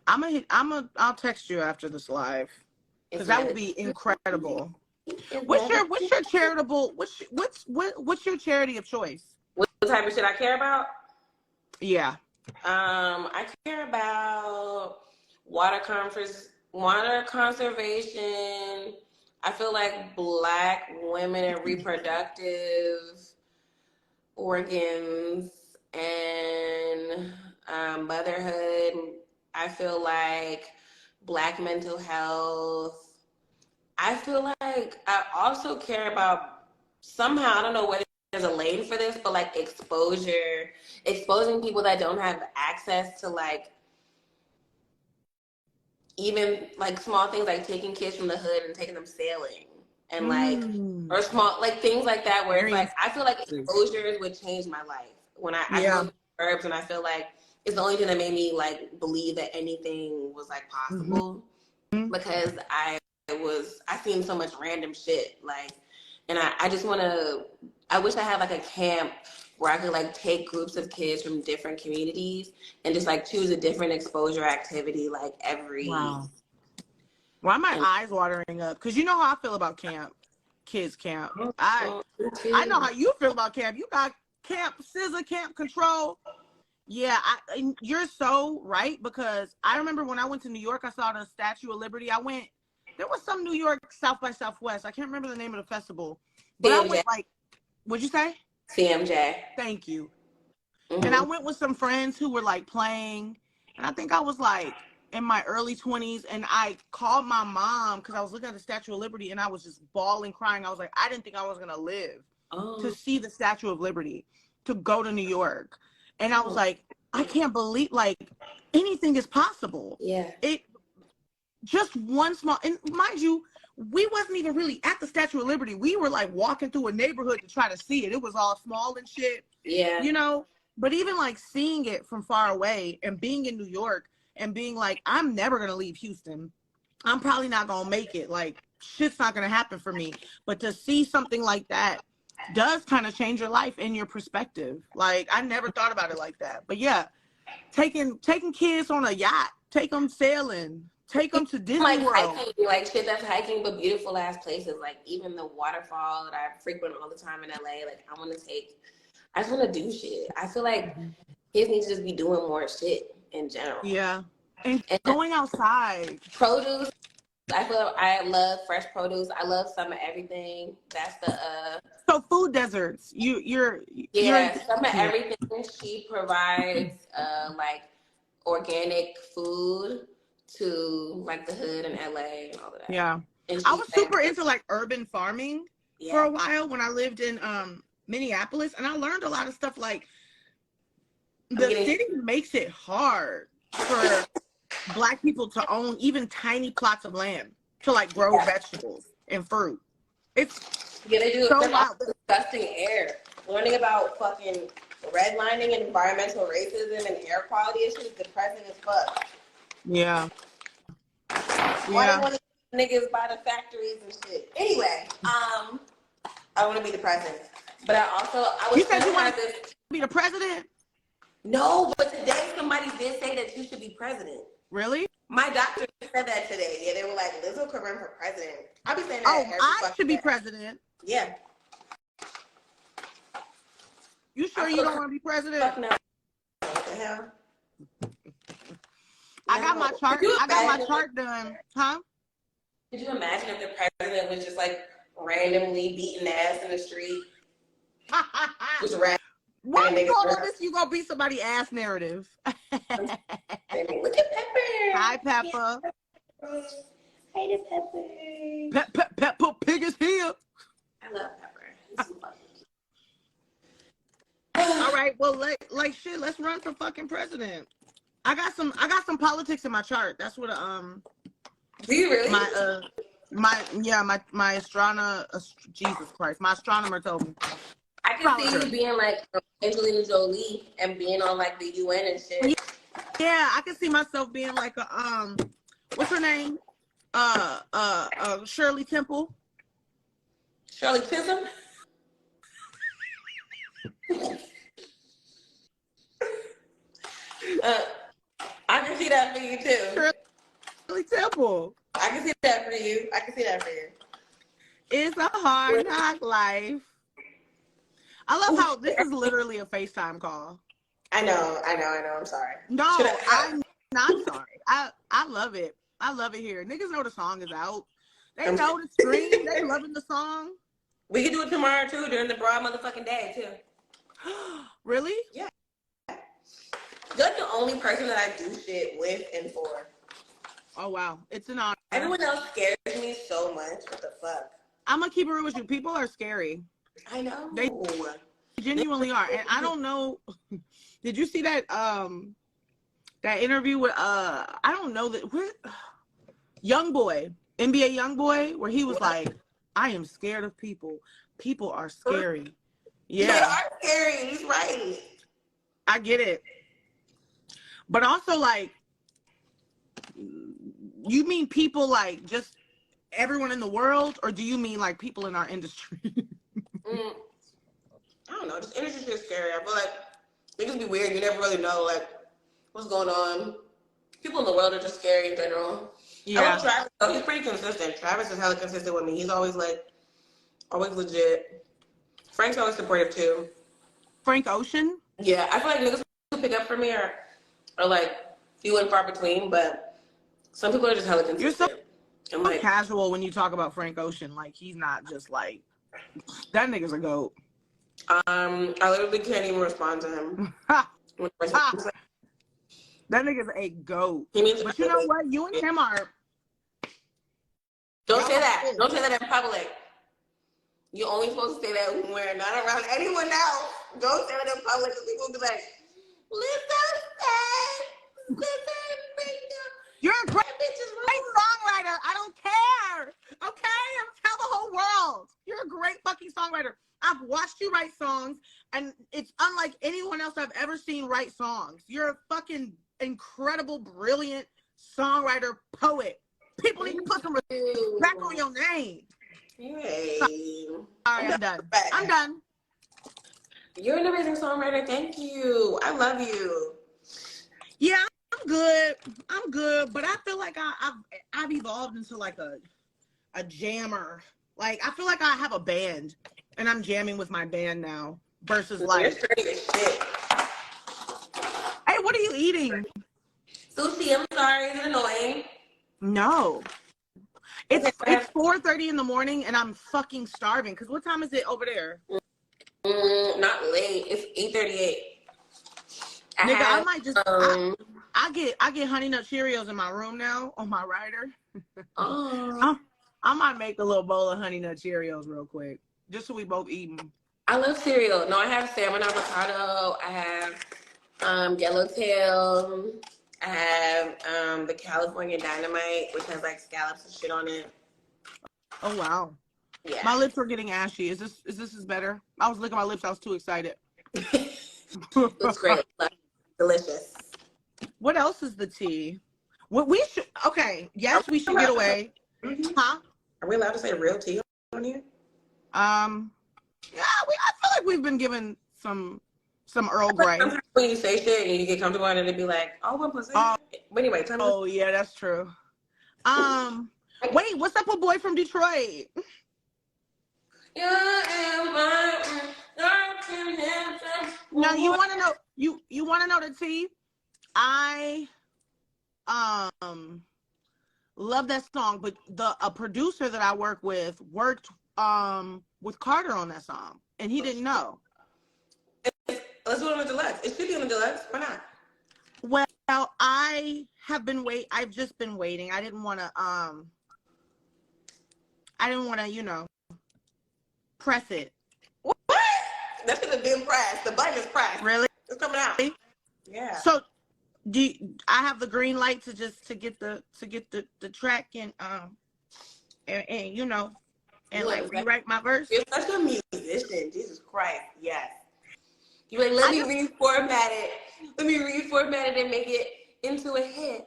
I'll text you after this live because that would be incredible. What's your charitable? What's your charity of choice? What type of shit I care about? Yeah. I care about water conservation. I feel like Black women and reproductive organs and motherhood. I feel like Black mental health. I feel like I also care about somehow, I don't know whether there's a lane for this, but like exposing people that don't have access to like even like small things like taking kids from the hood and taking them sailing and like or small like things like that where it's like I feel like exposures would change my life. When I grew up in the suburbs and I feel like it's the only thing that made me like believe that anything was like possible because I seen so much random shit like and I just want to I wish I had like a camp where I could like take groups of kids from different communities and just like choose a different exposure activity like every Why are my eyes watering up? Because you know how I feel about kids camp. I know how you feel about camp. You got camp scissor, camp control. Yeah, you're so right because I remember when I went to New York, I saw the Statue of Liberty. There was some New York South by Southwest. I can't remember the name of the festival, but I went like, what'd you say? CMJ. Thank you. And I went with some friends who were like playing, and I think I was like in my early 20s, and I called my mom because I was looking at the Statue of Liberty, and I was just bawling, crying. I was like, I didn't think I was gonna live to see the Statue of Liberty, to go to New York, and I was like, I can't believe like anything is possible. Yeah. It just one small, and mind you, we wasn't even really at the Statue of Liberty. We were like walking through a neighborhood to try to see it. It was all small and shit. Yeah. You know. But even like seeing it from far away and being in New York and being like, I'm never going to leave Houston. I'm probably not going to make it. Like, shit's not going to happen for me. But to see something like that does kind of change your life and your perspective. Like, I never thought about it like that. But yeah, taking kids on a yacht, take them sailing, take them to Disney like World. Hiking, like shit that's hiking, but beautiful ass places. Like even the waterfall that I frequent all the time in LA. Like I just want to do shit. I feel like kids need to just be doing more shit in general. Yeah. And going outside. Produce. I feel I love fresh produce. I love some of everything. That's the So food deserts. You're some of everything. She provides like organic food to like the hood in LA and all of that. Yeah. I was super into like urban farming for a while when I lived in Minneapolis, and I learned a lot of stuff like the city makes it hard for Black people to own even tiny plots of land to like grow vegetables and fruit. It's they do so wild. Disgusting air. Learning about fucking redlining and environmental racism and air quality issues is depressing as fuck. Yeah. Why do you want to niggas by the factories and shit? Anyway, I want to be the president, but You said you want to be the president? No, but today somebody did say that you should be president. Really? My doctor said that today. Yeah, they were like, Lizzo could run for president. I'll be saying that. Oh, I should be president. Yeah. You sure you don't want to be president? Fuck no. What the hell? I got my chart done. Huh? Could you imagine if the president was just like randomly beating ass in the street? Just Why you call this? You gonna beat somebody ass narrative? Look at Pepper. Hi, Pepper. Hey, Pepper. Pepper Pig is here. I love Pepper. He's so fucking cute. All right, well, like shit. Let's run for fucking president. I got some politics in my chart. That's what Do you really? My astronomer. Jesus Christ, my astronomer told me. I can see you being like Angelina Jolie and being on like the UN and shit. Yeah, I can see myself being like a what's her name? Shirley Temple. Shirley Chisholm. I can see that for you too. Shirley Temple. I can see that for you. It's a hard knock life. I love how this is literally a FaceTime call. I know. I'm sorry. No, I'm not sorry. I love it. I love it here. Niggas know the song is out. They know the scream. They loving the song. We can do it tomorrow too, during the broad motherfucking day too. Really? Yeah. You're like the only person that I do shit with and for. Oh wow, it's an honor. Everyone else scares me so much. What the fuck? I'm gonna keep it real with you. People are scary. I know. They genuinely are, and I don't know. Did you see that that interview with I don't know that young boy, NBA young boy, where he was like, I am scared of people. People are scary. Yeah. They are scary. He's right. I get it. But also, like, you mean people like just everyone in the world, or do you mean like people in our industry? I don't know. This industry is scary. I feel like it can be weird. You never really know like what's going on. People in the world are just scary in general. Yeah. I love Travis. Oh, he's pretty consistent. Travis is hella consistent with me. He's always like, always legit. Frank's always supportive too. Frank Ocean? Yeah, I feel like niggas who pick up for me are like few and far between, but some people are just hella consistent. You're so like, casual when you talk about Frank Ocean. Like, he's not just like, that nigga's a goat. I literally can't even respond to him. That nigga's a goat. But you know what? You and him are. Don't say that. Don't say that in public. You're only supposed to say that when we're not around anyone else. Don't say that in public because people will be like, Lizzo said, you're a great songwriter. I don't care. Okay? Tell the whole world. You're a great fucking songwriter. I've watched you write songs, and it's unlike anyone else I've ever seen write songs. You're a fucking incredible, brilliant songwriter, poet. People need to put some respect on your name. Hey. Sorry, I'm done. I'm done. You're an amazing songwriter. Thank you. I love you. Yeah, I'm good. I'm good, but I feel like I've evolved into like a jammer. Like, I feel like I have a band, and I'm jamming with my band now versus like. You're straight as shit. Hey, what are you eating? Sushi. I'm sorry. Is it annoying? No. It's 4:30 in the morning, and I'm fucking starving. Cause what time is it over there? Not late. It's 8:38. Nigga, I might just. I get Honey Nut Cheerios in my room now on my rider. I might make a little bowl of Honey Nut Cheerios real quick, just so we both eat them. I love cereal. No, I have salmon avocado. I have yellowtail. I have the California Dynamite, which has like scallops and shit on it. Oh wow. Yeah. My lips are getting ashy. Is this better? I was licking my lips. I was too excited. Looks great. Delicious. What else is the tea? What we should? Okay. Yes, we should get away. Huh? Are we allowed to say real tea on here? Yeah. I feel like we've been given some Earl Grey. When you say shit and you get comfortable and it'd be like, oh, what was it? Anyway, tell me. Oh yeah, that's true. Wait, what's up with Boy from Detroit? Now you want to know you want to know the tea? I love that song, but a producer that I work with worked with Carter on that song, and he didn't know. Let's do it on the deluxe. It should be on the deluxe. Why not? Well, I've just been waiting. I didn't want to, you know, press it. What? That should have been pressed. The button is pressed. Really? It's coming out. Yeah. So, I have the green light to get the track and you know, and like rewrite my verse. You're such a musician. Jesus Christ. Yes. You're like, let me reformat it and make it into a hit.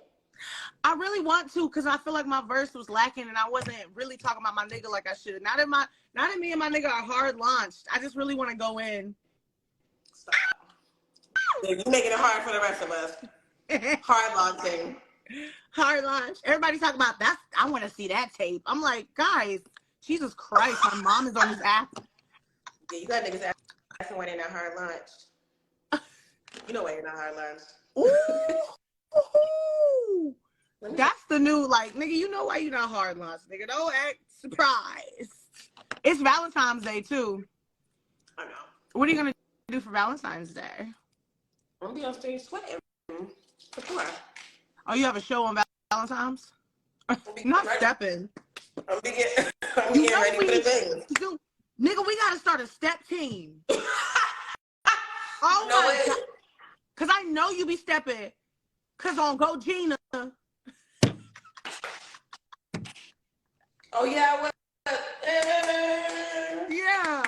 I really want to, because I feel like my verse was lacking and I wasn't really talking about my nigga like I should. Not that me and my nigga are hard launched. I just really want to go in. Stop. You're making it hard for the rest of us. Hard launching. Hard launch. Everybody's talking about that. I want to see that tape. I'm like, guys, Jesus Christ, my mom is on this app. Yeah, you got niggas asking why they're not hard launch. You know why you're not hard lines. Ooh. That's the new, like, nigga, you know why you're not hard lines, nigga. Don't act surprised. It's Valentine's Day, too. I know. What are you going to do for Valentine's Day? I'm going to be on stage sweating. For sure. Oh, you have a show on Valentine's? Not stepping. I'm getting ready for the thing. Nigga, we got to start a step team. Oh, no my way. God. Because I know you be stepping. Because on Go Gina. Oh, yeah. Yeah.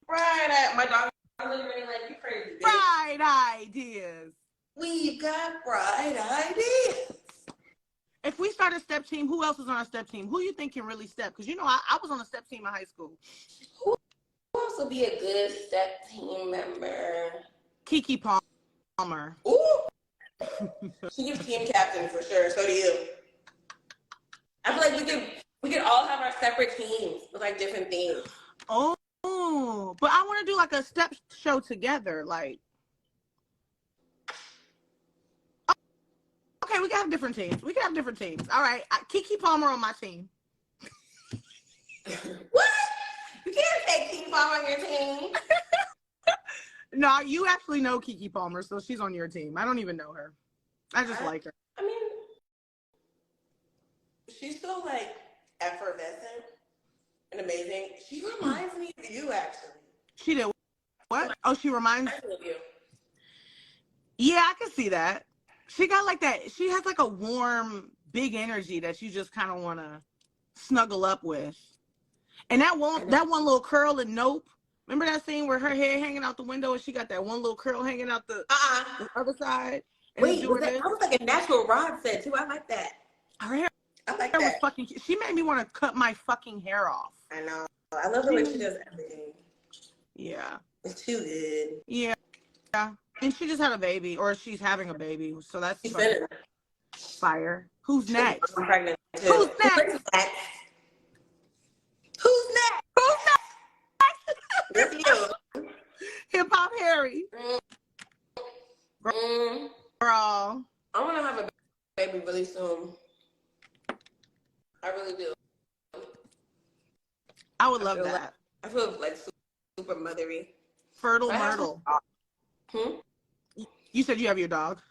Right. My dog is looking at me like, you crazy, bitch. Bright ideas. We've got bright ideas. If we start a step team, who else is on our step team? Who you think can really step? Because, you know, I was on a step team in high school. Who else would be a good step team member? Keke Palmer. Ooh. She's team captain for sure. So do you. I feel like we could all have our separate teams with like different themes. Oh, but I want to do like a step show together. Like, okay, we can have different teams. All right, Keke Palmer on my team. What? You can't take Keke Palmer on your team. No, you actually know Keke Palmer, so she's on your team. I don't even know her. I just like her. I mean, she's so like effervescent and amazing. She reminds me of you, actually. She did what? Oh, she reminds me of you. Yeah, I can see that. She got like that. She has like a warm, big energy that you just kind of want to snuggle up with. And that one little curl in Nope. Remember that scene where her hair hanging out the window and she got that one little curl hanging out the other side? Wait, that was like a natural Rod said too. I like that. Her hair, I like that. Was fucking. She made me want to cut my fucking hair off. I know. I love the way she does everything. Yeah. It's too good. Yeah. And she just had a baby, or she's having a baby, so that's fire. Who's next? I'm pregnant too. Who's next? Who's next? That's you. Hip Hop Harry. Girl. I want to have a baby really soon. I really do. I would love that. I feel like super mothery. Fertile Myrtle. You said you have your dog?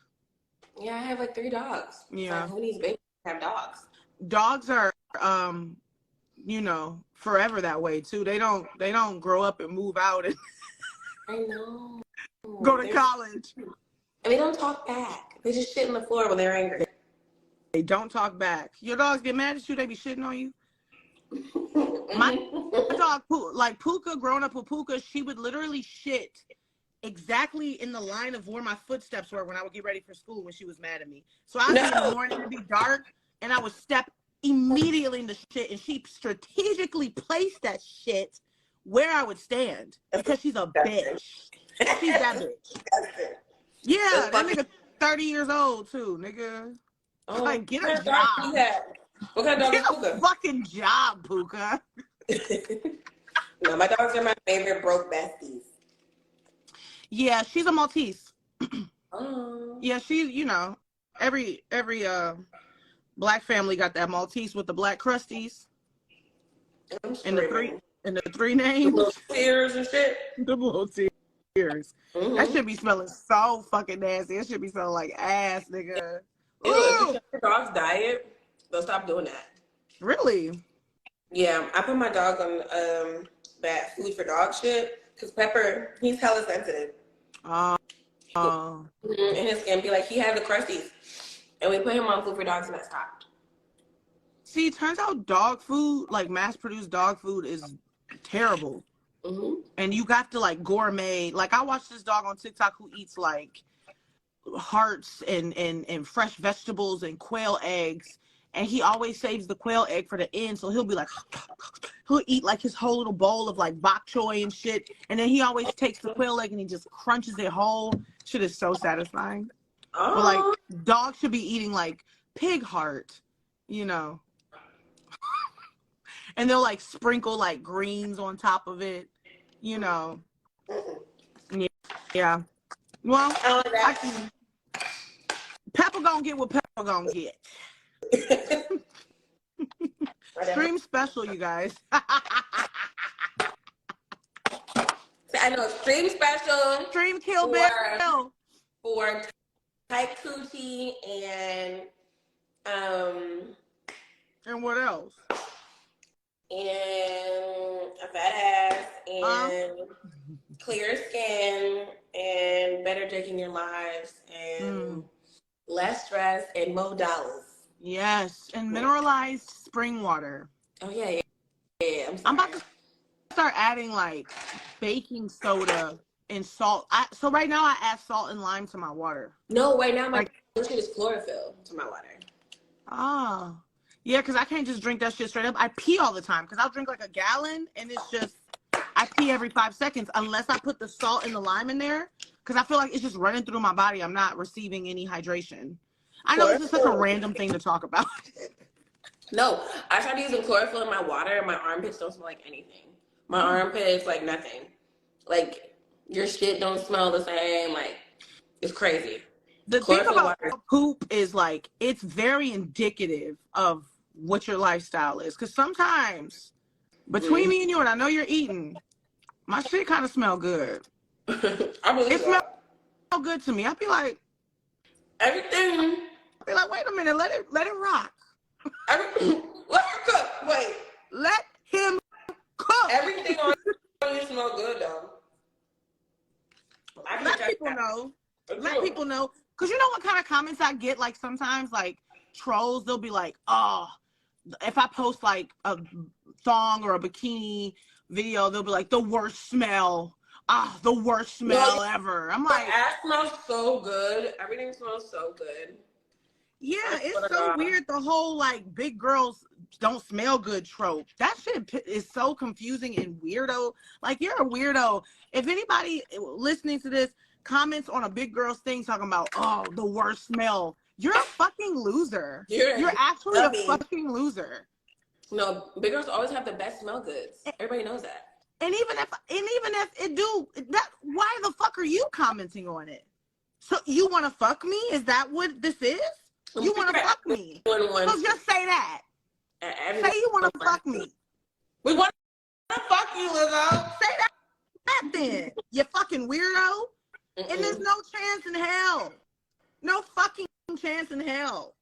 Yeah, I have like 3 dogs. Yeah. Like, who needs babies have dogs? Dogs are, you know, forever that way too. They don't grow up and move out and I know. Go to college. And they don't talk back. They just shit on the floor when they're angry. They don't talk back. Your dogs get mad at you, they be shitting on you. My dog, like Puka, growing up with Puka, she would literally shit exactly in the line of where my footsteps were when I would get ready for school when she was mad at me. So I'd be in the morning, it'd be dark, and I would step immediately in the shit, and she strategically placed that shit where I would stand because she's a bitch. She's that bitch. Yeah, that nigga 30 years old too, nigga. Oh, like, get a job. What kind of dog is Puka? Get a fucking job, Puka. No, my dogs are my favorite broke besties. Yeah, she's a Maltese. Oh. Yeah, she's, you know, every black family got that Maltese with the black crusties. And the three names. The little tears and shit. The little tears. Mm-hmm. That should be smelling so fucking nasty. It should be smelling like ass, nigga. Ew, if you check your dog's diet, they'll stop doing that. Really? Yeah, I put my dog on that food for dog shit because Pepper, he's hella sensitive. And his skin be like, he had the crusties. And we put him on food for dogs and that stopped. See, it turns out dog food, like mass-produced dog food, is terrible. Mm-hmm. And you got to like gourmet. Like I watched this dog on TikTok who eats like hearts and fresh vegetables and quail eggs. And he always saves the quail egg for the end. So he'll be like, he'll eat like his whole little bowl of like bok choy and shit. And then he always takes the quail egg and he just crunches it whole. Shit is so satisfying. Oh. But like dogs should be eating like pig heart, you know. And they'll like sprinkle like greens on top of it, you know. Yeah. Well, I don't I like can. Pepper gonna get what Pepper gonna get. that. Stream special, you guys. I know stream special Stream Kill for Bill. tight coochie and And what else? a fat ass and clear skin and better dick in your lives and less stress and more dollars. Yes, and mineralized spring water. Oh yeah. I'm about to start adding like baking soda and salt. So right now I add salt and lime to my water. No, right now my like, shit is chlorophyll to my water. Ah. Yeah, because I can't just drink that shit straight up. I pee all the time because I'll drink like a gallon and it's just, I pee every 5 seconds unless I put the salt and the lime in there because I feel like it's just running through my body. I'm not receiving any hydration. I know this is such a random thing to talk about. No, I started using chlorophyll in my water and my armpits don't smell like anything. My armpits, like nothing. Like, your shit don't smell the same. Like, it's crazy. The thing about poop is like, it's very indicative of what your lifestyle is. Because sometimes, between me and you, and I know you're eating, my shit kind of smell good. It smells good to me. I'd be like, everything. I'd be like, wait a minute, let it rock. Let him cook. Wait. Let him cook. Everything on you smell good though. Let people know. Let people know. Because you know what kind of comments I get? Like sometimes, like trolls, they'll be like, oh, if I post like a thong or a bikini video, they'll be like, the worst smell. Ah, the worst smell ever. I'm like, ass smells so good. Everything smells so good. Yeah, it's so weird. The whole like big girls don't smell good trope. That shit is so confusing and weirdo. Like, you're a weirdo. If anybody listening to this comments on a big girl's thing talking about, oh, the worst smell, you're a fucking loser. You're actually a fucking loser. No, big girls always have the best smell goods. Everybody knows that. And even if it do that, why the fuck are you commenting on it? So you want to fuck me? Is that what this is? You want to fuck me? So just say that. Say you want to fuck me. We want to fuck you, Lizzo. Say that then. You fucking weirdo. And there's no chance in hell. No fucking chance in hell.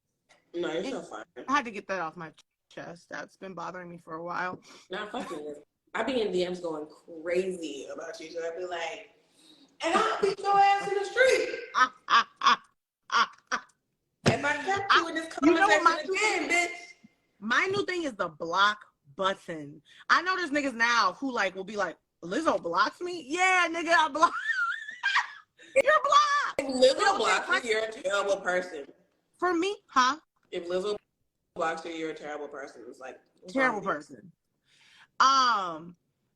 No, you're so fine. I had to get that off my chest. That's been bothering me for a while. Not fucking Lizzo. I be in DMs going crazy about you. So I be like, and I'll beat your ass in the street. If I kept you in this conversation again, bitch. My new thing is the block button. I know there's niggas now who like will be like, Lizzo blocks me? Yeah, nigga, I block. You're blocked. If Lizzo blocks you, you're a terrible person. For me, huh? If Lizzo blocks you, you're a terrible person. It's like terrible person.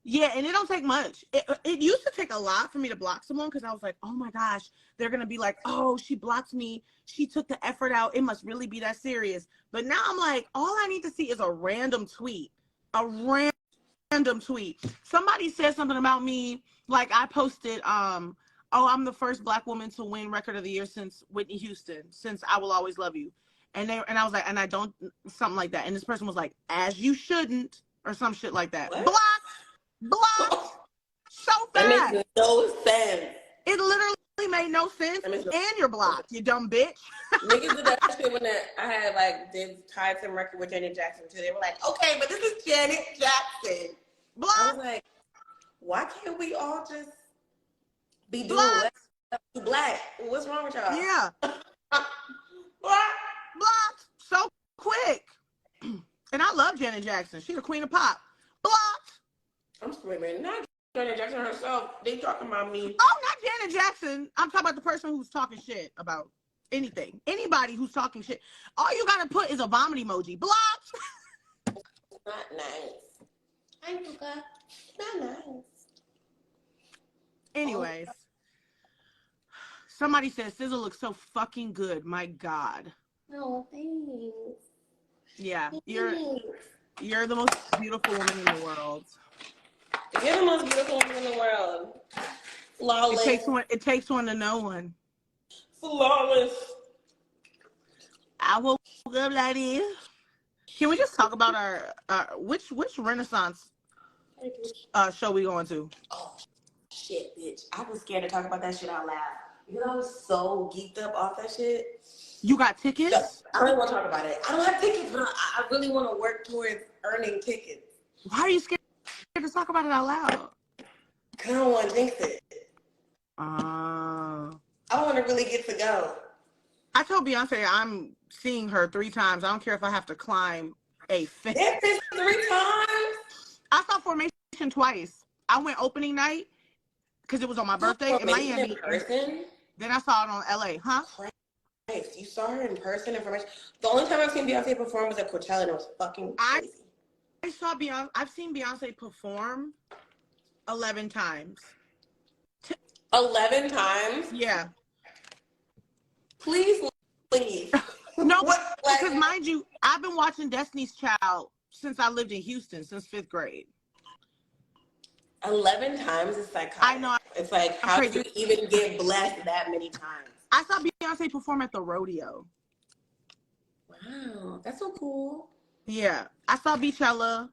Yeah, and it don't take much. It used to take a lot for me to block someone because I was like, oh my gosh, they're gonna be like, oh, she blocked me. She took the effort out. It must really be that serious. But now I'm like, all I need to see is a random tweet. A random tweet. Somebody said something about me. Like I posted, oh, I'm the first Black woman to win Record of the Year since Whitney Houston, since I Will Always Love You. And I was like, and I don't, something like that. And this person was like, as you shouldn't, or some shit like that. What? Blocked so fast. That makes no sense. It literally made no sense. And you're blocked, you dumb bitch. Niggas did that shit when I had did tied some record with Janet Jackson too. They were like, okay, but this is Janet Jackson. Blocked. I was like, why can't we all just be doing what? Black? What's wrong with y'all? Yeah. Blocked so quick. And I love Janet Jackson. She's the queen of pop. Blocked. I'm screaming. Not Janet Jackson herself. They talking about me. Oh, not Janet Jackson. I'm talking about the person who's talking shit about anything. Anybody who's talking shit. All you gotta put is a vomit emoji. Blocked. Not nice. Hi, Luca. Not nice. Anyways. Somebody said SZA looks so fucking good. My God. No, thanks. Yeah, you're the most beautiful woman in the world. You're the most beautiful woman in the world. Flawless. It takes one to know one. Flawless. I woke up like this. Can we just talk about our which Renaissance show we going to? Oh shit, bitch! I was scared to talk about that shit out loud because I was so geeked up off that shit. You got tickets? I don't want to talk about it. I don't have tickets, but I really want to work towards earning tickets. Why are you scared to talk about it out loud? Because I don't want to jinx it. I want to really get to go. I told Beyonce I'm seeing her 3 times. I don't care if I have to climb a fence. That is 3 times? I saw Formation twice. I went opening night because it was on my birthday in Miami. In person? Then I saw it on LA, huh? Christ, you saw her in person in Formation? The only time I've seen Beyonce perform was at Coachella and it was fucking crazy. I saw Beyonce. I've seen Beyonce perform 11 times. 11 times? Yeah. Please leave. No, because mind you, I've been watching Destiny's Child since I lived in Houston, since 5th grade. 11 times is psychotic. I know. It's like, how did you even get blessed that many times? I saw Beyonce perform at the rodeo. Wow, that's so cool. Yeah, I saw Beachella.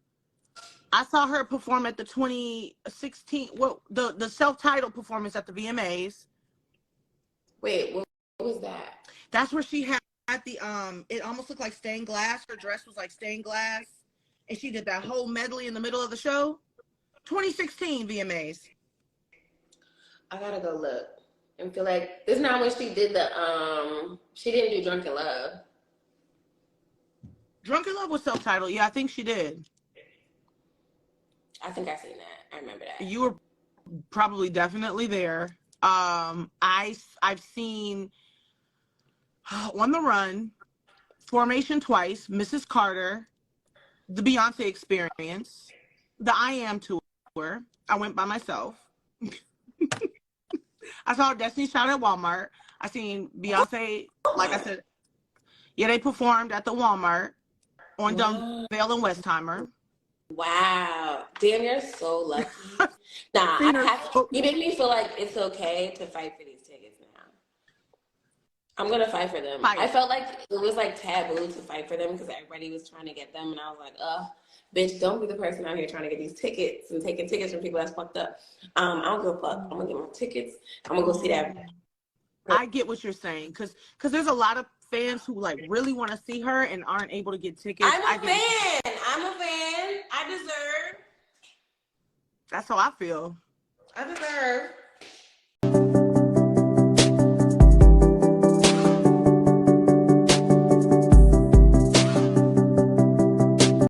I saw her perform at the 2016, the self-titled performance at the VMAs. Wait, what was that? That's where she had the it almost looked like stained glass. Her dress was like stained glass, and she did that whole medley in the middle of the show. 2016 VMAs. I gotta go look and feel like this is not when she did the she didn't do Drunken Love. Drunken Love was self-titled. Yeah, I think she did. I think I've seen that. I remember that. You were probably definitely there. I've seen On the Run, Formation twice, Mrs. Carter, the Beyonce Experience, the I Am Tour. I went by myself. I saw Destiny's Child at Walmart. I seen Beyonce, like I said, yeah, they performed at the Walmart on Dunvale and Westheimer. Wow. Damn, you're so lucky. Nah, you make me feel like it's okay to fight for these tickets now. I'm going to fight for them. I felt like it was like taboo to fight for them because everybody was trying to get them. And I was like, bitch, don't be the person out here trying to get these tickets and taking tickets from people that's fucked up. I don't give a fuck. I'm going to get my tickets. I'm going to go see that. I get what you're saying because there's a lot of fans who like really want to see her and aren't able to get tickets. I'm a fan. I deserve. That's how I feel. I deserve.